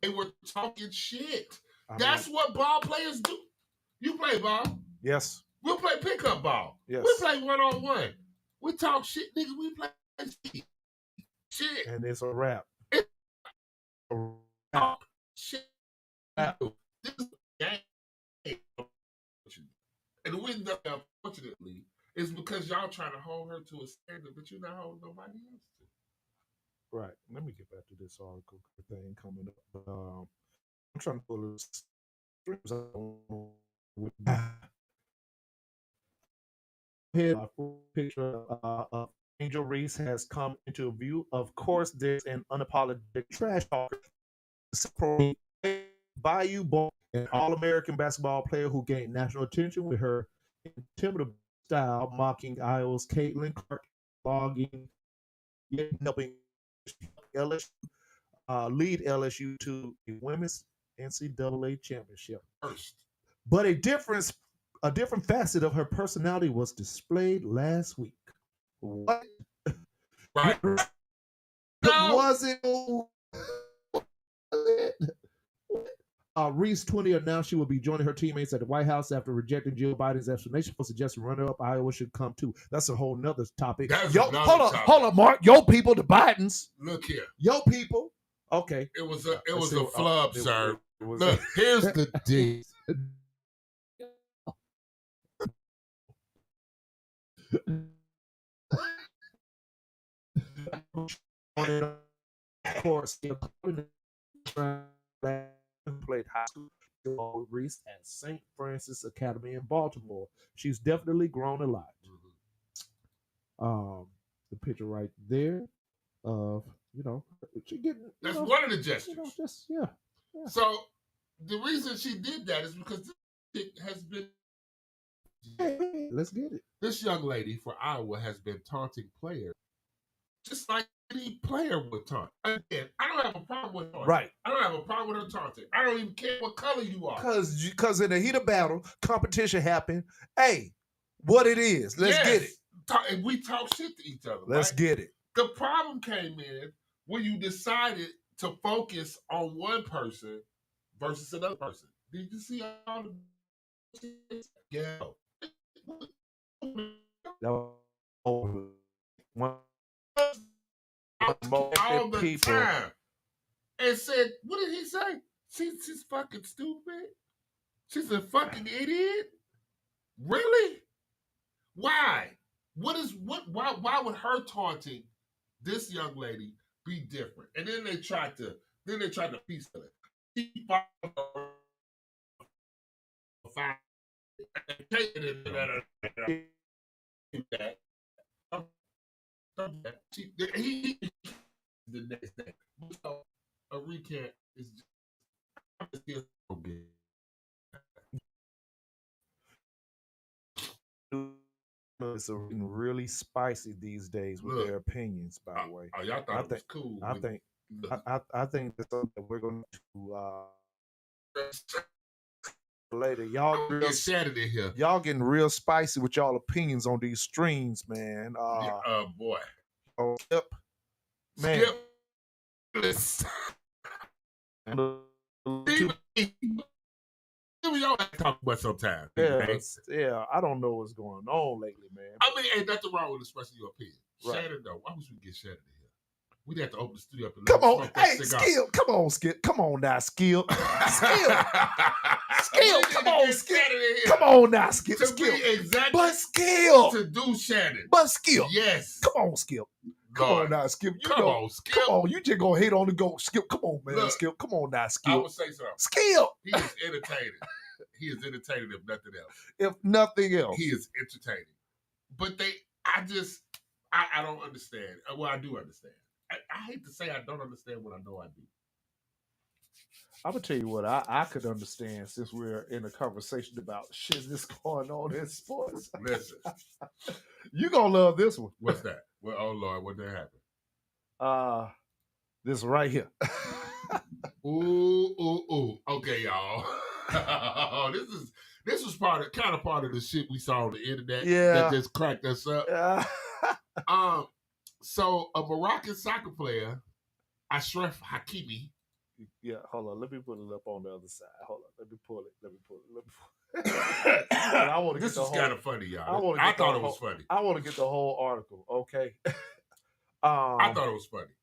They were talking shit. That's what ball players do. You play ball. Yes. We'll play pickup ball. Yes. We play 1-on-1. We talk shit, nigga. We play shit. And it's a wrap. Talk shit. This is a game. And the reason that, unfortunately, is because y'all trying to hold her to a standard, but you're not holding nobody else to. Right. Let me get back to this article thing coming up. I'm trying to pull this. Here, a full picture of Angel Reese has come into view. Of course, there's an unapologetic trash talker. Bayou Ball, an All-American basketball player who gained national attention with her intimidable style, mocking Iowa's Caitlin Clark, blogging, yet helping LSU lead LSU to a women's NCAA championship. But a different facet of her personality was displayed last week. What? Right. Was it? Reese 20 announced she will be joining her teammates at the White House after rejecting Jill Biden's explanation for suggesting runner-up Iowa should come too. That's a whole nother topic. Hold on, Mark. Yo, people, the Bidens. Look here. Yo, people. Okay. It was a flub, sir. Look, here's the deal. Of course, played high school with Reese at St. Francis Academy in Baltimore. She's definitely grown a lot. The picture right there of she getting. That's one of the gestures. Yeah. So the reason she did that is because it has been. Let's get it. This young lady for Iowa has been taunting players, just like any player would taunt. Again, I don't have a problem with taunting. Right. I don't have a problem with her taunting. I don't even care what color you are. Because in the heat of battle, competition happened. Hey, what it is? Let's get it. We talk shit to each other. Let's get it. The problem came in when you decided to focus on one person versus another person. Did you see all the yeah? All the people. time. And said, what did he say? She's fucking stupid. She's a fucking idiot. Really? Why? Why would her taunting this young lady be different? And then they tried to piece it. She he the next day. So a recant is just okay. It's really spicy these days with their opinions. By the way, y'all thought it was cool. I think that's something that we're going to later. Y'all real shattered in here. Y'all getting real spicy with y'all opinions on these streams, man. Boy. Skip, man. Y'all talk about sometimes. Yeah, I don't know what's going on lately, man. I mean, ain't nothing wrong with expressing your opinion. Right. Shannon, though, why would we get Shannon in here? We'd have to open the studio up and Come on, smoke that hey, cigar. Skip. Come on, Skip. Come on now, Skip. Skip. Skip. Come on, Skip. Come on now, Skip. To Skip. be exactly But Skip. to do Shannon. But Skip. Yes. Come on, Skip. Come on now, Skip. Come on, Skip. Come on, you just gonna hate on the goat. Skip, come on, man. Look, Skip, come on now, Skip. I would say something. Skip. He is entertaining. He is entertaining if nothing else. If nothing else. He is entertaining. But I don't understand. Well, I do understand. I hate to say I don't understand what I know I do. I'm gonna tell you what I could understand since we're in a conversation about shit that's going on in sports. Listen. You gonna love this one. What's that? Well, oh Lord, what did happen? This right here. Ooh. Okay, y'all. this was part of the shit we saw on the internet that just cracked us up. So a Moroccan soccer player, Ashraf Hakimi. Yeah, hold on. Let me put it up on the other side. Hold on. Let me pull it. I want to. This was kind of funny, y'all. I thought it was funny. I want to get the whole article. Okay. I thought it was funny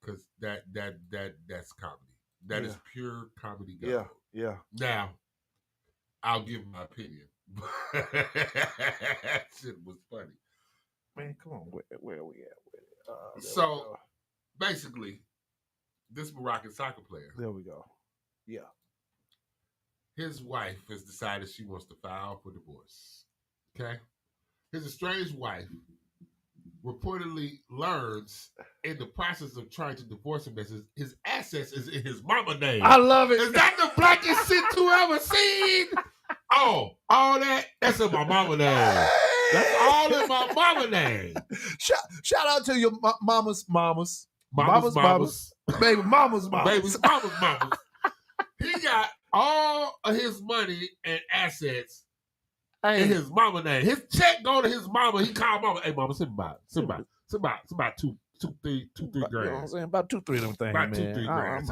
because that's comedy. That is pure comedy. Gold. Yeah. Now, I'll give my opinion. That shit was funny. Man, come on. Where are we at? So, basically, this Moroccan soccer player. There we go. Yeah. His wife has decided she wants to file for divorce. Okay? His estranged wife reportedly learns in the process of trying to divorce him that his assets is in his mama name. I love it. Is that the blackest shit you ever seen? Oh, all that's in my mama name. That's all in my mama name. Shout out to your mamas. Baby mamas. Baby's mamas. He got all of his money and assets in his mama name. His check go to his mama. He called mama. Hey, mama, send about 2, 3 grand. You know what I'm saying? About 2, 3 of them things, About man. 2, 3 grand.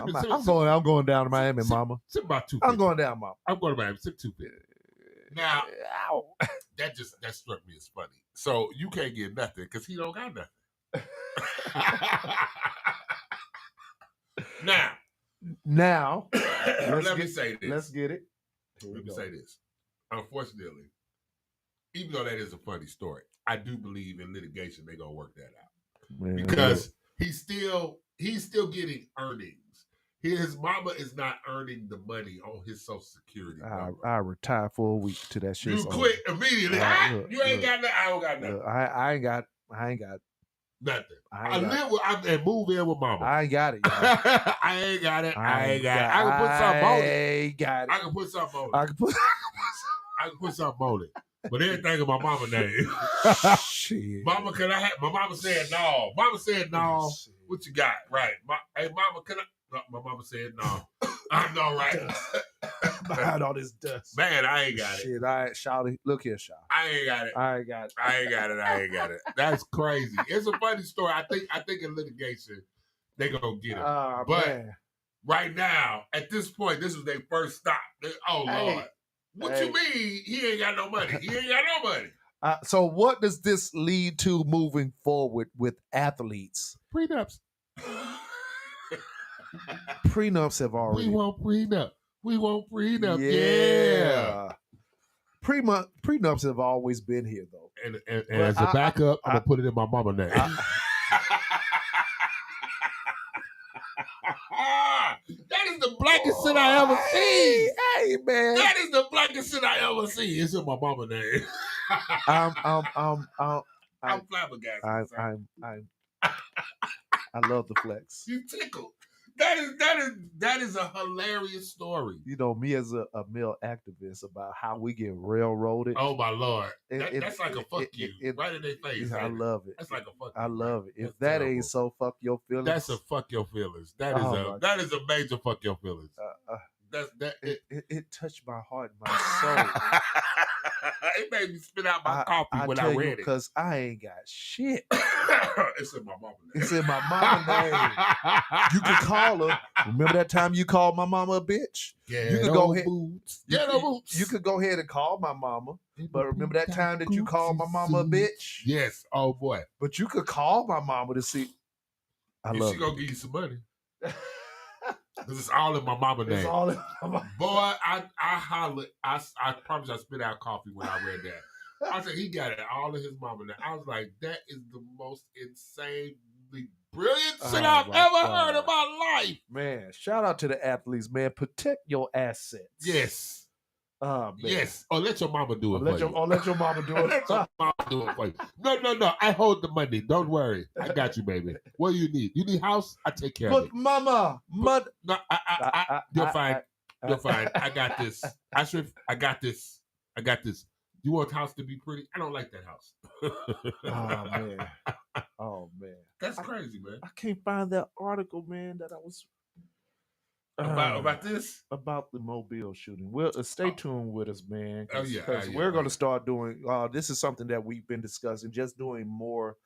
I'm going down to Miami, mama. Send about 2. I'm going down, mama. I'm going to Miami. Send 2. Now, that struck me as funny. So you can't get nothing because he don't got nothing. Now, let me say this. Let's get it. Let me say this. Unfortunately, even though that is a funny story, I do believe in litigation they're gonna work that out. Man, because he's still getting earnings. His mama is not earning the money on his Social Security. I retire for a week to that shit. You quit immediately. You ain't got nothing. I don't got nothing. I ain't got nothing. I live and move in with mama. I ain't got it. I ain't got it. I can put something on it. I can put something on it. I can put something on it. But everything in my mama name. Shit. Mama, can I have? My mama said no. Mama said no. What you got? Right. Hey, mama, can I? No, my mama said no. I know, right? Behind all this dust. Man, I ain't got it. Shit, Shawty. Look here, Shawty. I ain't got it. I ain't got it. That's crazy. It's a funny story. I think in litigation, they gonna get him. but right now, at this point, this was their first stop. Oh Lord, what you mean? He ain't got no money. He ain't got no money. So what does this lead to moving forward with athletes? Prenups. Prenups have already. We want prenup. We want prenup. Yeah. Prenups have always been here, though. And as a backup, I'm gonna put it in my mama name. That is the blackest shit I ever seen. Hey, man. That is the blackest shit I ever seen. It's in my mama name. I'm flabbergasted. I love the flex. You tickled. That is a hilarious story. You know, me as a male activist about how we get railroaded. Oh my Lord. That's like a fuck you. Right in their face. I love it. That's like a fuck you. I love it. If That's that terrible. ain't so fuck your feelings. That's a fuck your feelings. That is a major fuck your feelings. It touched my heart and my soul. It made me spit out my coffee when I read it. Because I ain't got shit. It's in my mama name. It's in my mama name. You can call her. Remember that time you called my mama a bitch? Yeah, you could go ahead. Boots. You could go ahead and call my mama. But remember that time that you called my mama a bitch? Yes. Oh boy. But you could call my mama to see. I love she gonna give you some money. Because it's all in my mama name. It's all in my mama. Boy, I hollered. I promise I spit out coffee when I read that. I said, he got it all in his mama name. I was like, that is the most insanely brilliant shit I've ever heard in my life. Man, shout out to the athletes, man. Protect your assets. Yes. Man. Yes. Or let your mama do it for you. Or let your mama do it. Let your mama do it for you. No. I hold the money. Don't worry. I got you, baby. What do you need? You need house? I take care of it. Mama, No, you're fine. You're fine. I got this. I got this. You want the house to be pretty? I don't like that house. Oh man. That's crazy, man. I can't find that article, man, that I was about this? About the Mobile shooting. Well, stay tuned with us, man. Yeah, we're going to start doing, this is something that we've been discussing, just doing more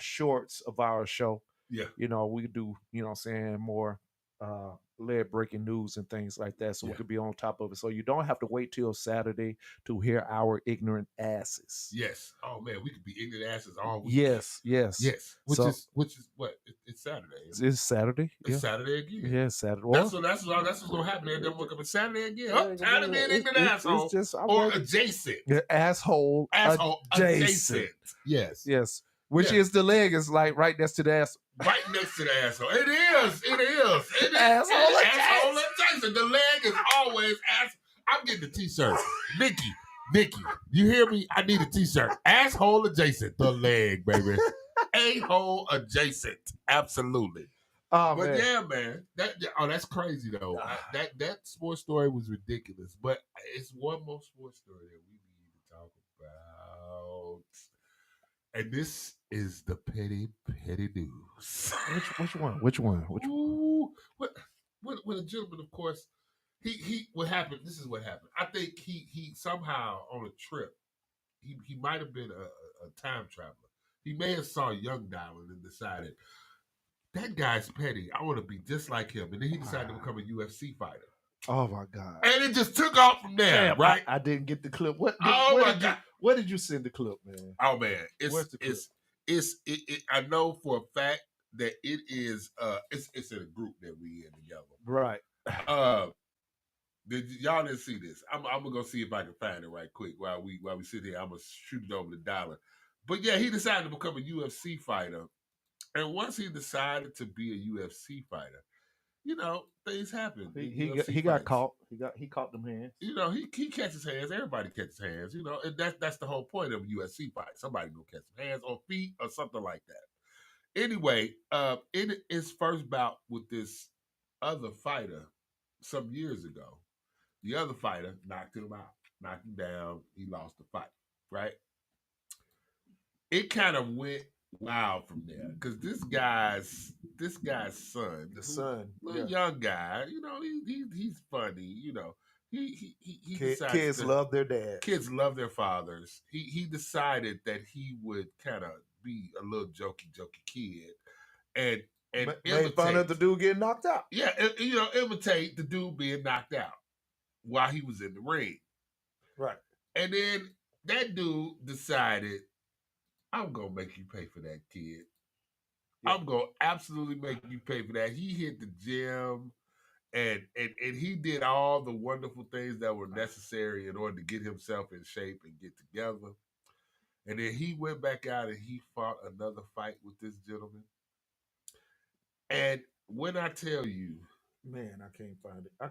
shorts of our show. Yeah. You know, we do, you know what I'm saying, more lead breaking news and things like that, so we could be on top of it. So you don't have to wait till Saturday to hear our ignorant asses. Yes. Oh man, we could be ignorant asses all week. Yes. Which is what? It's Saturday. It's Saturday. It's Saturday again. Yeah, Saturday. That's what's gonna happen. They're gonna wake up on Saturday again. Time to be an ignorant asshole. Or adjacent. Asshole adjacent. Yes. Which is the leg is like right next to the ass. Right next to the asshole. It is. Asshole adjacent. The leg is always ass. I'm getting the t-shirt. Nikki, you hear me? I need a t-shirt. Asshole adjacent. The leg, baby. A-hole adjacent. Absolutely. But man. yeah, man. That's crazy though. That sports story was ridiculous. But it's one more sports story that we need to talk about. And this is the petty news. Which one? Ooh, when a gentleman, of course, he what happened? This is what happened. I think he somehow on a trip, he might have been a time traveler. He may have saw Young Diamond and decided that guy's petty. I want to be just like him, and then he decided to become a UFC fighter. Oh my God! And it just took off from there, right? I didn't get the clip. Where did you send the clip, man? Oh man, Where's the clip? I know for a fact that it is. It's in a group that we in together. Right. Y'all didn't see this. I'm gonna go see if I can find it right quick while we sit here. I'm gonna shoot it over the dollar. But yeah, he decided to become a UFC fighter, and once he decided to be a UFC fighter, you know, things happen. He got caught. He caught them hands. You know, he catches hands. Everybody catches hands. You know, and that's the whole point of a UFC fight. Somebody gonna catch some hands or feet or something like that. Anyway, in his first bout with this other fighter some years ago, the other fighter knocked him out, knocked him down. He lost the fight. Right. It kind of went wild from there because this guy's son, young guy, you know, he's funny, you know. He kids love their dads. Kids love their fathers. He decided that he would kind of be a little jokey kid, and and made fun of imitate. the dude getting knocked out. Yeah, imitate the dude being knocked out while he was in the ring. Right. And then that dude decided, I'm gonna make you pay for that, kid. I'm gonna absolutely make you pay for that. He hit the gym and he did all the wonderful things that were necessary in order to get himself in shape and get together. And then he went back out and he fought another fight with this gentleman. And when I tell you, man, I can't find it. But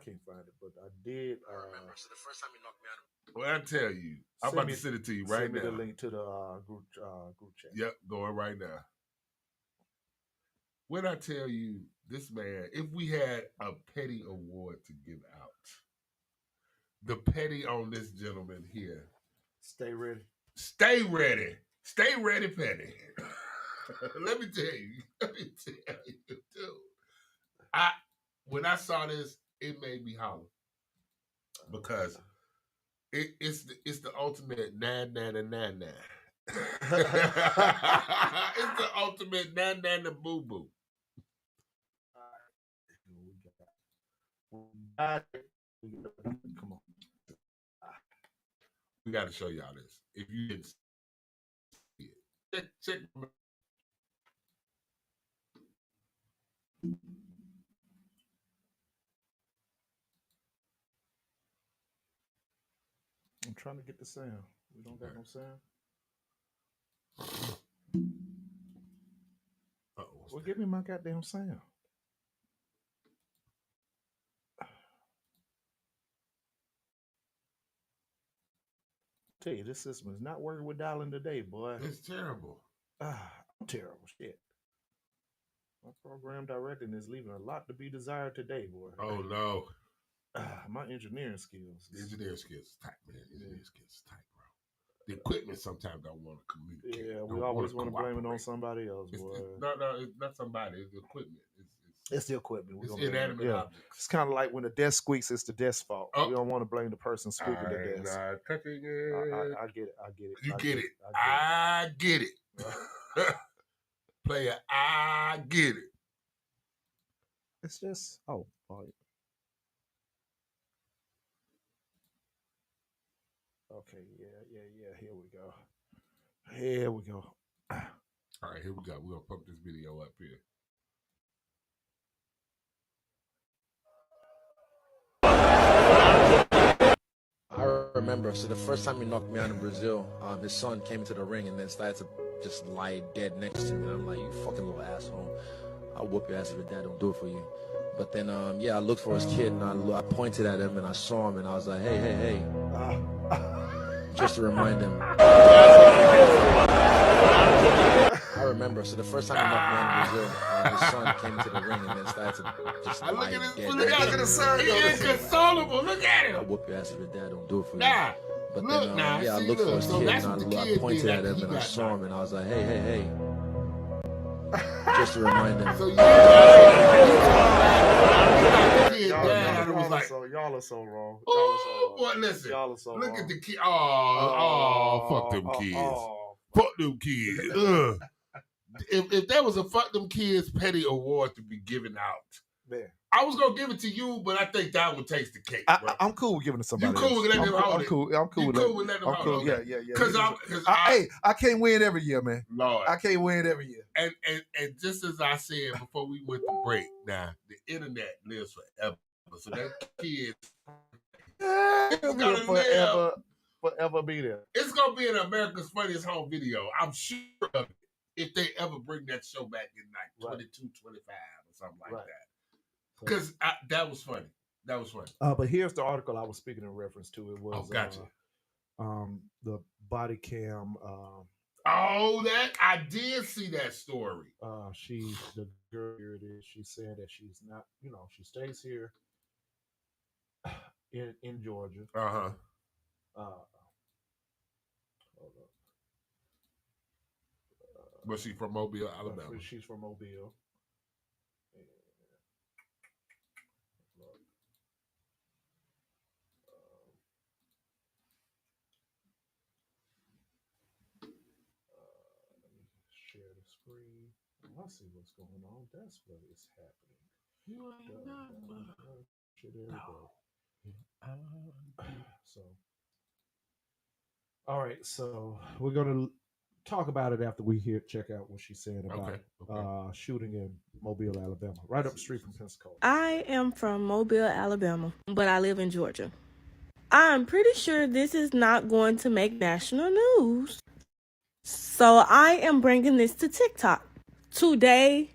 I did. I remember. So the first time you knocked me out. When I tell you, I'm about to send it to you right now. Send me the link to the group chat. Yep, going right now. When I tell you, this man, if we had a petty award to give out, the petty on this gentleman here. Stay ready. Stay ready. Stay ready, petty. Let me tell you, dude. When I saw this, it made me holler because it's the ultimate 999. It's the ultimate 999 boo boo. Come on. We got to show y'all this. If you didn't see it, check. I'm trying to get the sound. We don't got no sound. Well, give me my goddamn sound. Tell you, this system is not working with dialing today, boy. It's terrible. Terrible shit. My program directing is leaving a lot to be desired today, boy. Oh no. My engineering skills. The engineering skills is tight, man. Engineering skills is tight, bro. The equipment sometimes don't want to communicate. Yeah, we always want to blame it on somebody else, boy. It's not somebody. It's the equipment. It's the equipment. It's inanimate objects. It's kind of like when the desk squeaks, it's the desk fault. We don't want to blame the person squeaking the desk. Touching it. I get it. You get it. I get it. Player, I get it. It's just, oh. Okay, yeah. Here we go. All right, here we go. We're going to pump this video up here. I remember, so the first time he knocked me out in Brazil, his son came into the ring and then started to just lie dead next to me. And I'm like, you fucking little asshole. I'll whoop your ass if your dad don't do it for you. But then, I looked for his kid and I pointed at him and I saw him and I was like, hey. Just to remind him. I remember, so the first time he knocked me out in Brazil, his son came into the ring and then started to just lie dead. Look at the son. He inconsolable. Look at him. I'll whoop your ass if your dad don't do it for you. Nah. But look, then, I looked for his kid and I pointed at him and I saw him and I was like, hey. Just to remind him. So y'all are so wrong. Boy, listen. Y'all are so look wrong. at the kid. Fuck them kids. Fuck them kids. Ugh. If there was a fuck them kids petty award to be given out, man, I was gonna give it to you, but I think that one takes the cake. Bro. I'm cool with giving it to somebody. You cool with letting him hold it? I'm cool with letting him hold it. Yeah. Because I can't win every year, man. Lord, I can't win every year. And just as I said before we went to break, now the internet lives forever. So that kid, It'll forever be there. It's gonna be an America's Funniest Home Video. I'm sure of it. If they ever bring that show back in like 22, 25 or something like that. Because that was funny. That was funny. But here's the article I was speaking in reference to. It was gotcha. The body cam. That I did see that story. The girl here it is. She said that she's not. She stays here in Georgia. Hold up. Was she from Mobile, Alabama? She's from Mobile. Let me share the screen. I see what's going on. That's what is happening. You ain't nothing but Shit, there we go. a So, all right. So we're gonna talk about it after we check out what she's saying about shooting in Mobile, Alabama, right up the street from Pensacola. I am from Mobile, Alabama, but I live in Georgia. I'm pretty sure this is not going to make national news. So I am bringing this to TikTok. Today,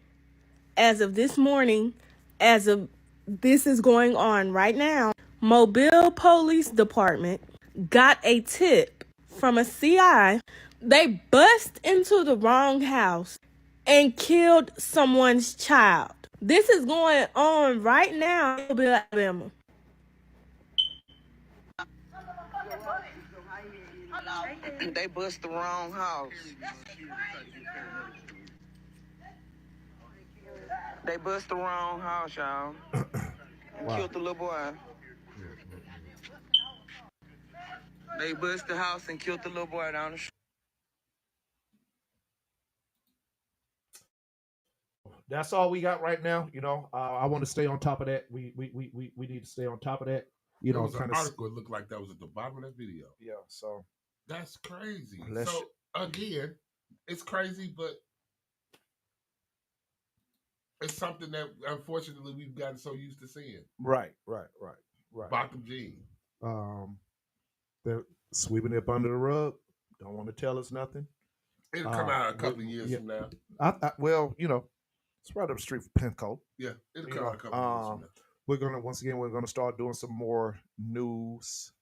as of this morning, as of this is going on right now, Mobile Police Department got a tip from a CI. They bust into the wrong house and killed someone's child. This is going on right now in Mobile, Alabama. They bust the wrong house. They bust the wrong house, y'all. And killed the little boy. They bust the house and killed the little boy down the street. That's all we got right now. You know, I want to stay on top of that. We need to stay on top of that. You There know, was an article. It looked like that was at the bottom of that video. Yeah. So that's crazy. Let's- So again, it's crazy, but it's something that unfortunately we've gotten so used to seeing. Right. Bottom jeans. They're sweeping it up under the rug. Don't want to tell us nothing. It'll come out a couple of years from now. Well, you know, it's right up the street from Penco. Yeah, it'll You come out a couple of years from now. We're gonna start doing some more news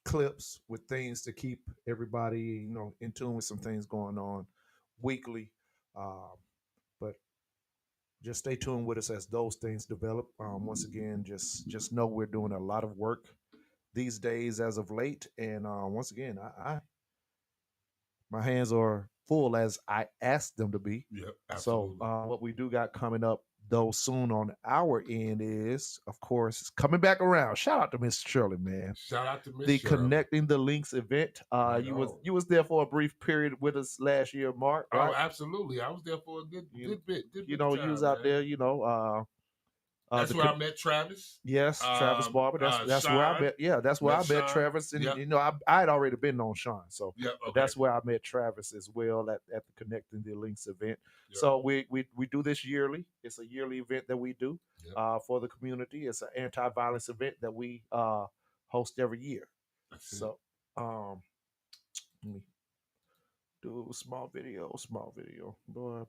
clips with things to keep everybody, you know, in tune with some things going on weekly. But just stay tuned with us as those things develop. Once again, just know we're doing a lot of work these days as of late, and once again, I my hands are full as I asked them to be. Yep, so what we do got coming up though soon on our end is, of course, it's coming back around. Shout out to Miss Shirley, man. Shout out to Miss The Shirley. Connecting the Links event. You was there for a brief period with us last year, Mark. Oh, Right? absolutely. I was there for a good bit. You know, you was out there. You know, That's the where I con- met Travis. Yes, Travis Barber. That's where I Sean. met. Yeah, that's where I Met met Sean. Travis, and Yep. you know, I had already been on Sean, so Yep, but okay. that's where I met Travis as well at the Connecting the Links event. Yep. So we do this yearly. It's a yearly event that we do for the community. It's an anti-violence event that we host every year. So let me do a small video. Boy,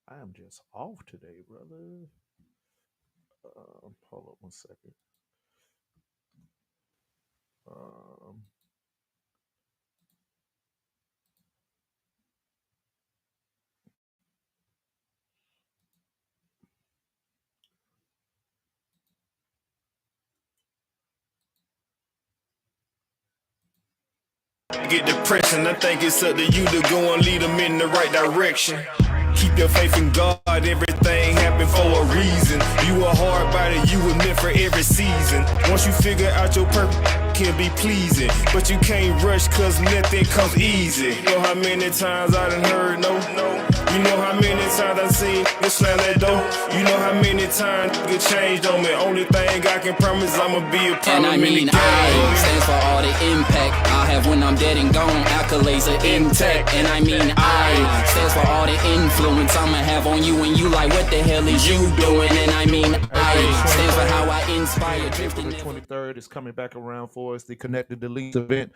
I am just off today, brother. Hold up 1 second. Get depression, I think it's up to you to go and lead them in the right direction. Keep your faith in God, everything happen for a reason. You a hard body, you were meant for every season. Once you figure out your purpose, can be pleasing. But you can't rush cause nothing comes easy. You know how many times I done heard no. You know how many times I seen you slam that door. You know how many times get changed on me. Only thing I can promise I'ma be a And problem I in mean the game. I stands for all the impact I'll have when I'm dead and gone. Accolades are intact. And I mean I stands for all the influence I'ma have on you when you like what the hell is you doing. And I mean I stands for how I inspire drifting. April the 23rd is coming back around for us. The Connected the Links event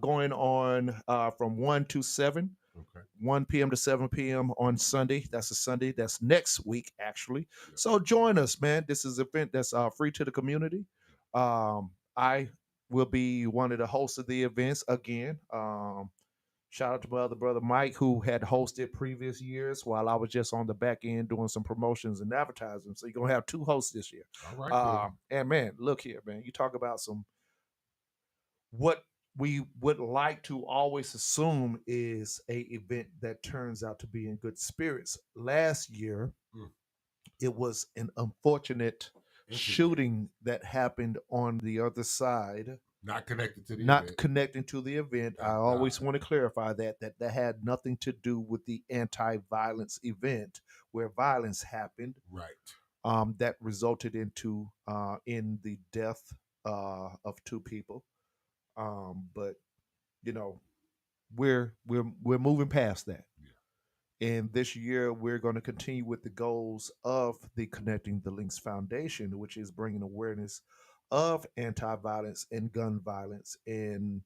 going on from 1 to 7. 1 p.m. to 7 p.m. on Sunday. That's a Sunday. That's next week, actually. So join us, man. This is an event that's free to the community. I will be one of the hosts of the events again. Shout out to my other brother, Mike, who had hosted previous years while I was just on the back end doing some promotions and advertising. So you're going to have 2 hosts this year. All right, and man, look here, man. You talk about what we would like to always assume is a event that turns out to be in good spirits. Last year, it was an unfortunate shooting that happened on the other side Not connected to the not event. connecting to the event. I always want to clarify that had nothing to do with the anti-violence event where violence happened. Right. That resulted into in the death of 2 people. But you know, we're moving past that. And this year, we're going to continue with the goals of the Connecting the Links Foundation, which is bringing awareness of anti-violence and gun violence, and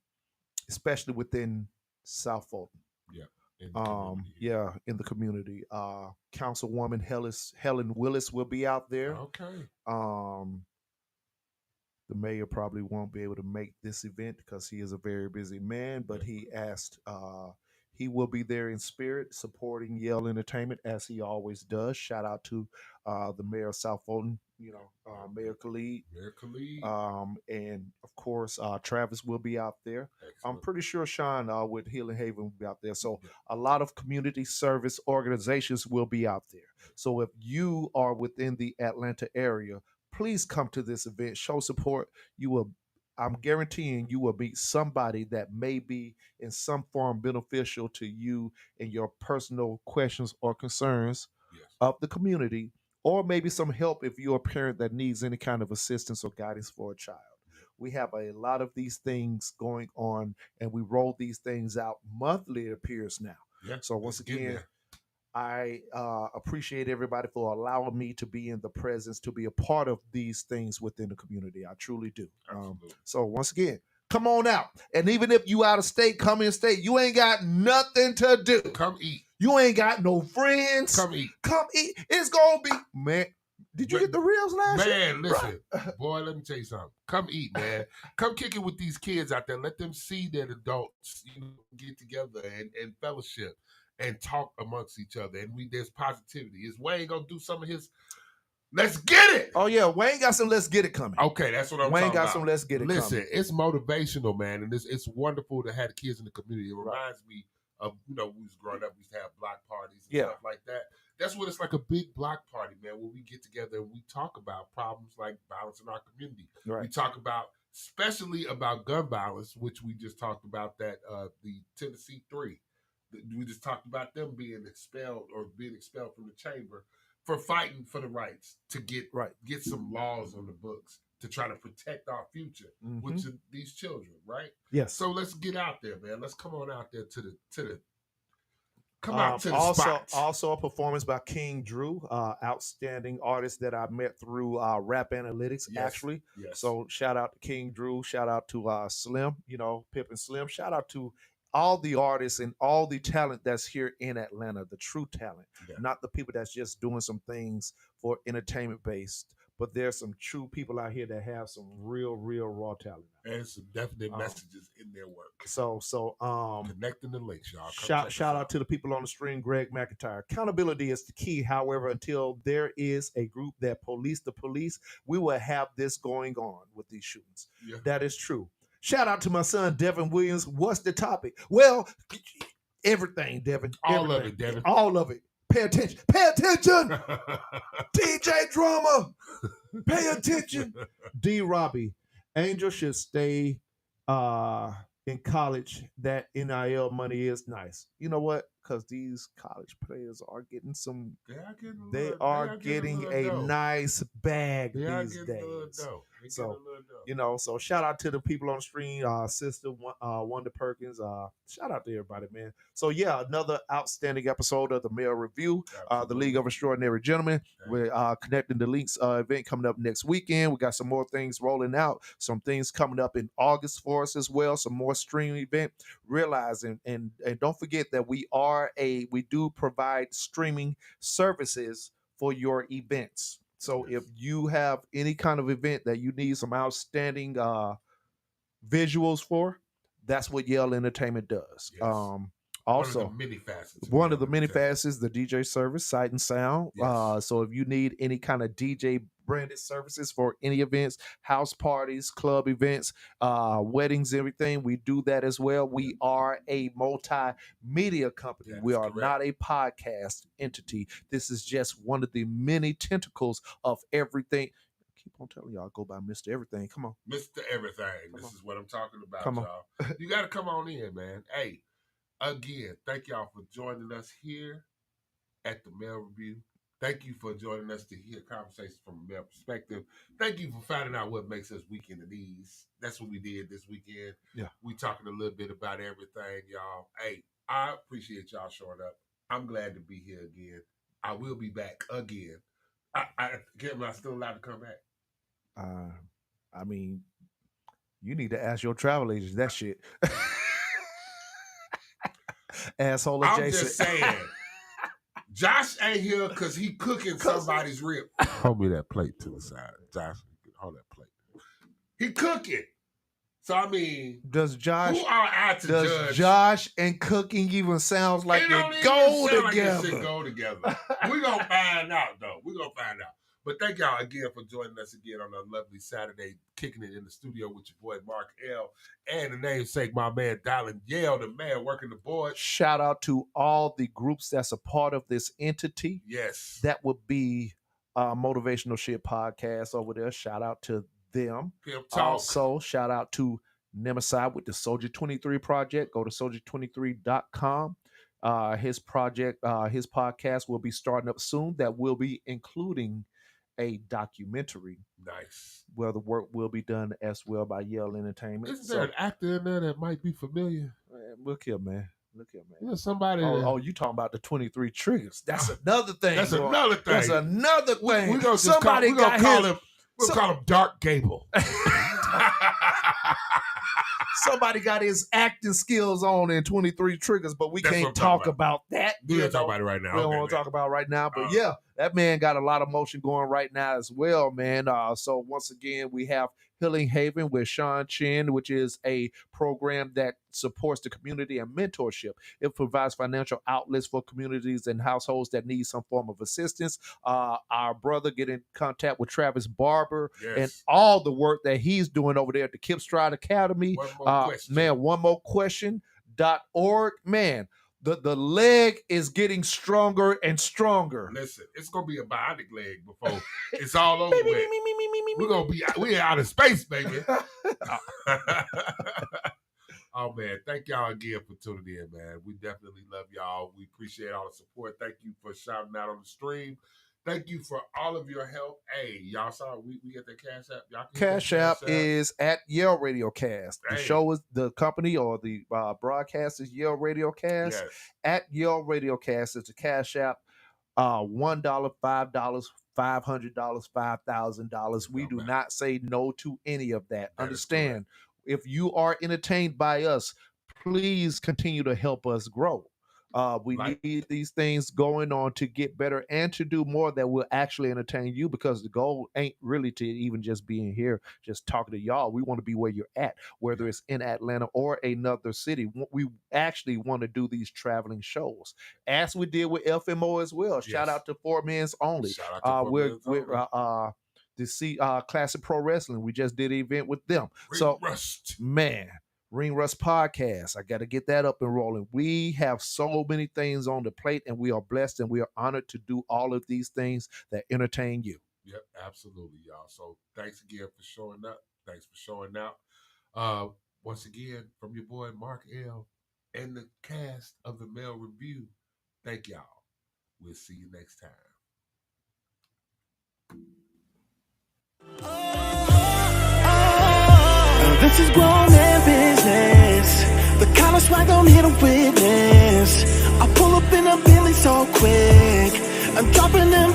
especially within South Fulton. Yeah. In the community. Councilwoman Helen Willis will be out there. Okay. The mayor probably won't be able to make this event because he is a very busy man, but he asked. He will be there in spirit, supporting Yale Entertainment as he always does. Shout out to the mayor of South Fulton, Mayor Khalid. Mayor Khalid. And of course, Travis will be out there. I'm pretty sure Sean with Healing Haven will be out there. So a lot of community service organizations will be out there. So if you are within the Atlanta area, please come to this event, show support. I'm guaranteeing you will meet somebody that may be in some form beneficial to you in your personal questions or concerns of the community, or maybe some help if you're a parent that needs any kind of assistance or guidance for a child. We have a lot of these things going on, and we roll these things out monthly, it appears now. Yeah, so once again, I appreciate everybody for allowing me to be in the presence, to be a part of these things within the community. I truly do. So once again, come on out. And even if you out of state, come in state. You ain't got nothing to do. Come eat. You ain't got no friends. Come eat. Come eat. It's going to be, man. Did you get the ribs last year? Man, listen. Boy, let me tell you something. Come eat, man. Come kick it with these kids out there. Let them see that adults get together and fellowship and talk amongst each other. And there's positivity. Is Wayne going to do some of his let's get it? Oh, yeah. Wayne got some let's get it coming. Okay, that's what I'm Wayne talking got about. some let's get it coming. Listen, it's motivational, man. And it's wonderful to have the kids in the community. It reminds me of, we was growing up, we used to have block parties and stuff like that. That's what it's like, a big block party, man, where we get together and we talk about problems like violence in our community. Right. We talk about, especially about gun violence, which we just talked about that, the Tennessee 3. We just talked about them being expelled from the chamber for fighting for the rights to get some laws on the books to try to protect our future, which are these children, right? Yes. So let's get out there, man. Let's come on out there to the spots. Also a performance by King Drew, outstanding artist that I met through Rap Analytics, actually. Yes. So shout out to King Drew. Shout out to Slim, Pip and Slim. Shout out to all the artists and all the talent that's here in Atlanta, the true talent, not the people that's just doing some things for entertainment based, but there's some true people out here that have some real raw talent. And some definite messages in their work. So connecting the links, y'all. Shout out to the people on the stream, Greg McIntyre. Accountability is the key. However, until there is a group that police the police, we will have this going on with these shootings. Yeah. That is true. Shout out to my son, Devin Williams. What's the topic? Well, everything, Devin. All of it, Devin. All of it. Pay attention. Pay attention. DJ Drama. Pay attention. D. Robbie. Angel should stay in college. That NIL money is nice. You know what? Because these college players are getting some. They are getting a nice bag these days. So so shout out to the people on the stream, sister Wanda Perkins. Shout out to everybody, man. So another outstanding episode of the Mail Review, the League of Extraordinary Gentlemen. We're connecting the links event coming up next weekend. We got some more things rolling out, some things coming up in August for us as well, some more stream event. Realizing and don't forget that we do provide streaming services for your events. So if you have any kind of event that you need some outstanding visuals for, that's what Yale Entertainment does. Yes. Also, one of the many facets, the DJ service, Sight and Sound. Yes. So if you need any kind of DJ branded services for any events, house parties, club events, weddings, everything, we do that as well. We are a multimedia company. We are not a podcast entity. This is just one of the many tentacles of everything. keep on telling y'all, go by Mr. Everything. Come on. Mr. Everything. This is what I'm talking about, Come on. y'all. You got to come on in, man. Hey, again, thank y'all for joining us here at the Male Review. Thank you for joining us to hear conversations from a male perspective. Thank you for finding out what makes us weekend at ease. That's what we did this weekend. Yeah. We talking a little bit about everything, y'all. Hey, I appreciate y'all showing up. I'm glad to be here again. I will be back again. Am I still allowed to come back? I mean, you need to ask your travel agents that shit. Asshole I'm adjacent. just saying. Josh ain't here because he cooking somebody's rib. Hold me that plate to the side. Josh, hold that plate. He cooking. So, I mean, Does Josh, who are I to judge? Josh and cooking even sounds like It they don't even go sound like together? this shit go together. We're going to find out, though. We're going to find out. But thank y'all again for joining us again on a lovely Saturday, kicking it in the studio with your boy Mark L. And the namesake, my man, Dylan Yale, the man working the board. Shout out to all the groups that's a part of this entity. Yes. That would be Motivational Shit Podcast over there. Shout out to them. Pimp Talk. Also, shout out to Nemesis with the Soldier 23 project. Go to soldier23.com. His podcast will be starting up soon. That will be including a documentary. Nice. Where the work will be done as well by Yale Entertainment. Isn't there an actor in there that might be familiar? Look here, man. You know, somebody. Oh, you talking about the 23 triggers? That's another thing. That's another thing. That's another thing. We're gonna Somebody got call his. him. We'll call him Dark Gable. Somebody got his acting skills on in 23 triggers, but we That's what I'm can't talk talking about that. We don't talk about it right now. We don't Okay, want to man. talk about it right now, but yeah, that man got a lot of motion going right now as well, man. So once again, we have Healing Haven with Sean Chin, which is a program that supports the community and mentorship. It provides financial outlets for communities and households that need some form of assistance. Our brother get in contact with Travis Barber and all the work that he's doing over there at the Kip Stride Academy. One more question.org. Man, the leg is getting stronger and stronger. Listen, it's gonna be a bionic leg before it's all over with. We're out of space, baby. Oh man, thank y'all again for tuning in, man. We definitely love y'all. We appreciate all the support. Thank you for shouting out on the stream. Thank you for all of your help. Hey, y'all saw we get that Cash App. Y'all can Cash App is at Yale Radio Cast. The Hey. show is the company or the broadcast is Yale Radio Cast. Yes. At Yale Radio Cast is the Cash App. $1, $5, $500, $5,000. We do not say no to any of that. Understand, if you are entertained by us, please continue to help us grow. We need these things going on to get better and to do more that will actually entertain you, because the goal ain't really to even just being here, just talking to y'all. We want to be where you're at, whether it's in Atlanta or another city. We actually want to do these traveling shows, as we did with FMO as well. Shout out to 4 Men's Only. Shout out to 4 Men's Only. To see Classic Pro Wrestling. We just did an event with them. Ring Rust Podcast. I got to get that up and rolling. We have so many things on the plate, and we are blessed and we are honored to do all of these things that entertain you. Yep, absolutely, y'all. So thanks again for showing up. Thanks for showing out. Once again, from your boy Mark L. and the cast of the Male Review, thank y'all. We'll see you next time. This is grown man business. The collar swag don't hit a witness. I pull up in a Bentley so quick. I'm dropping them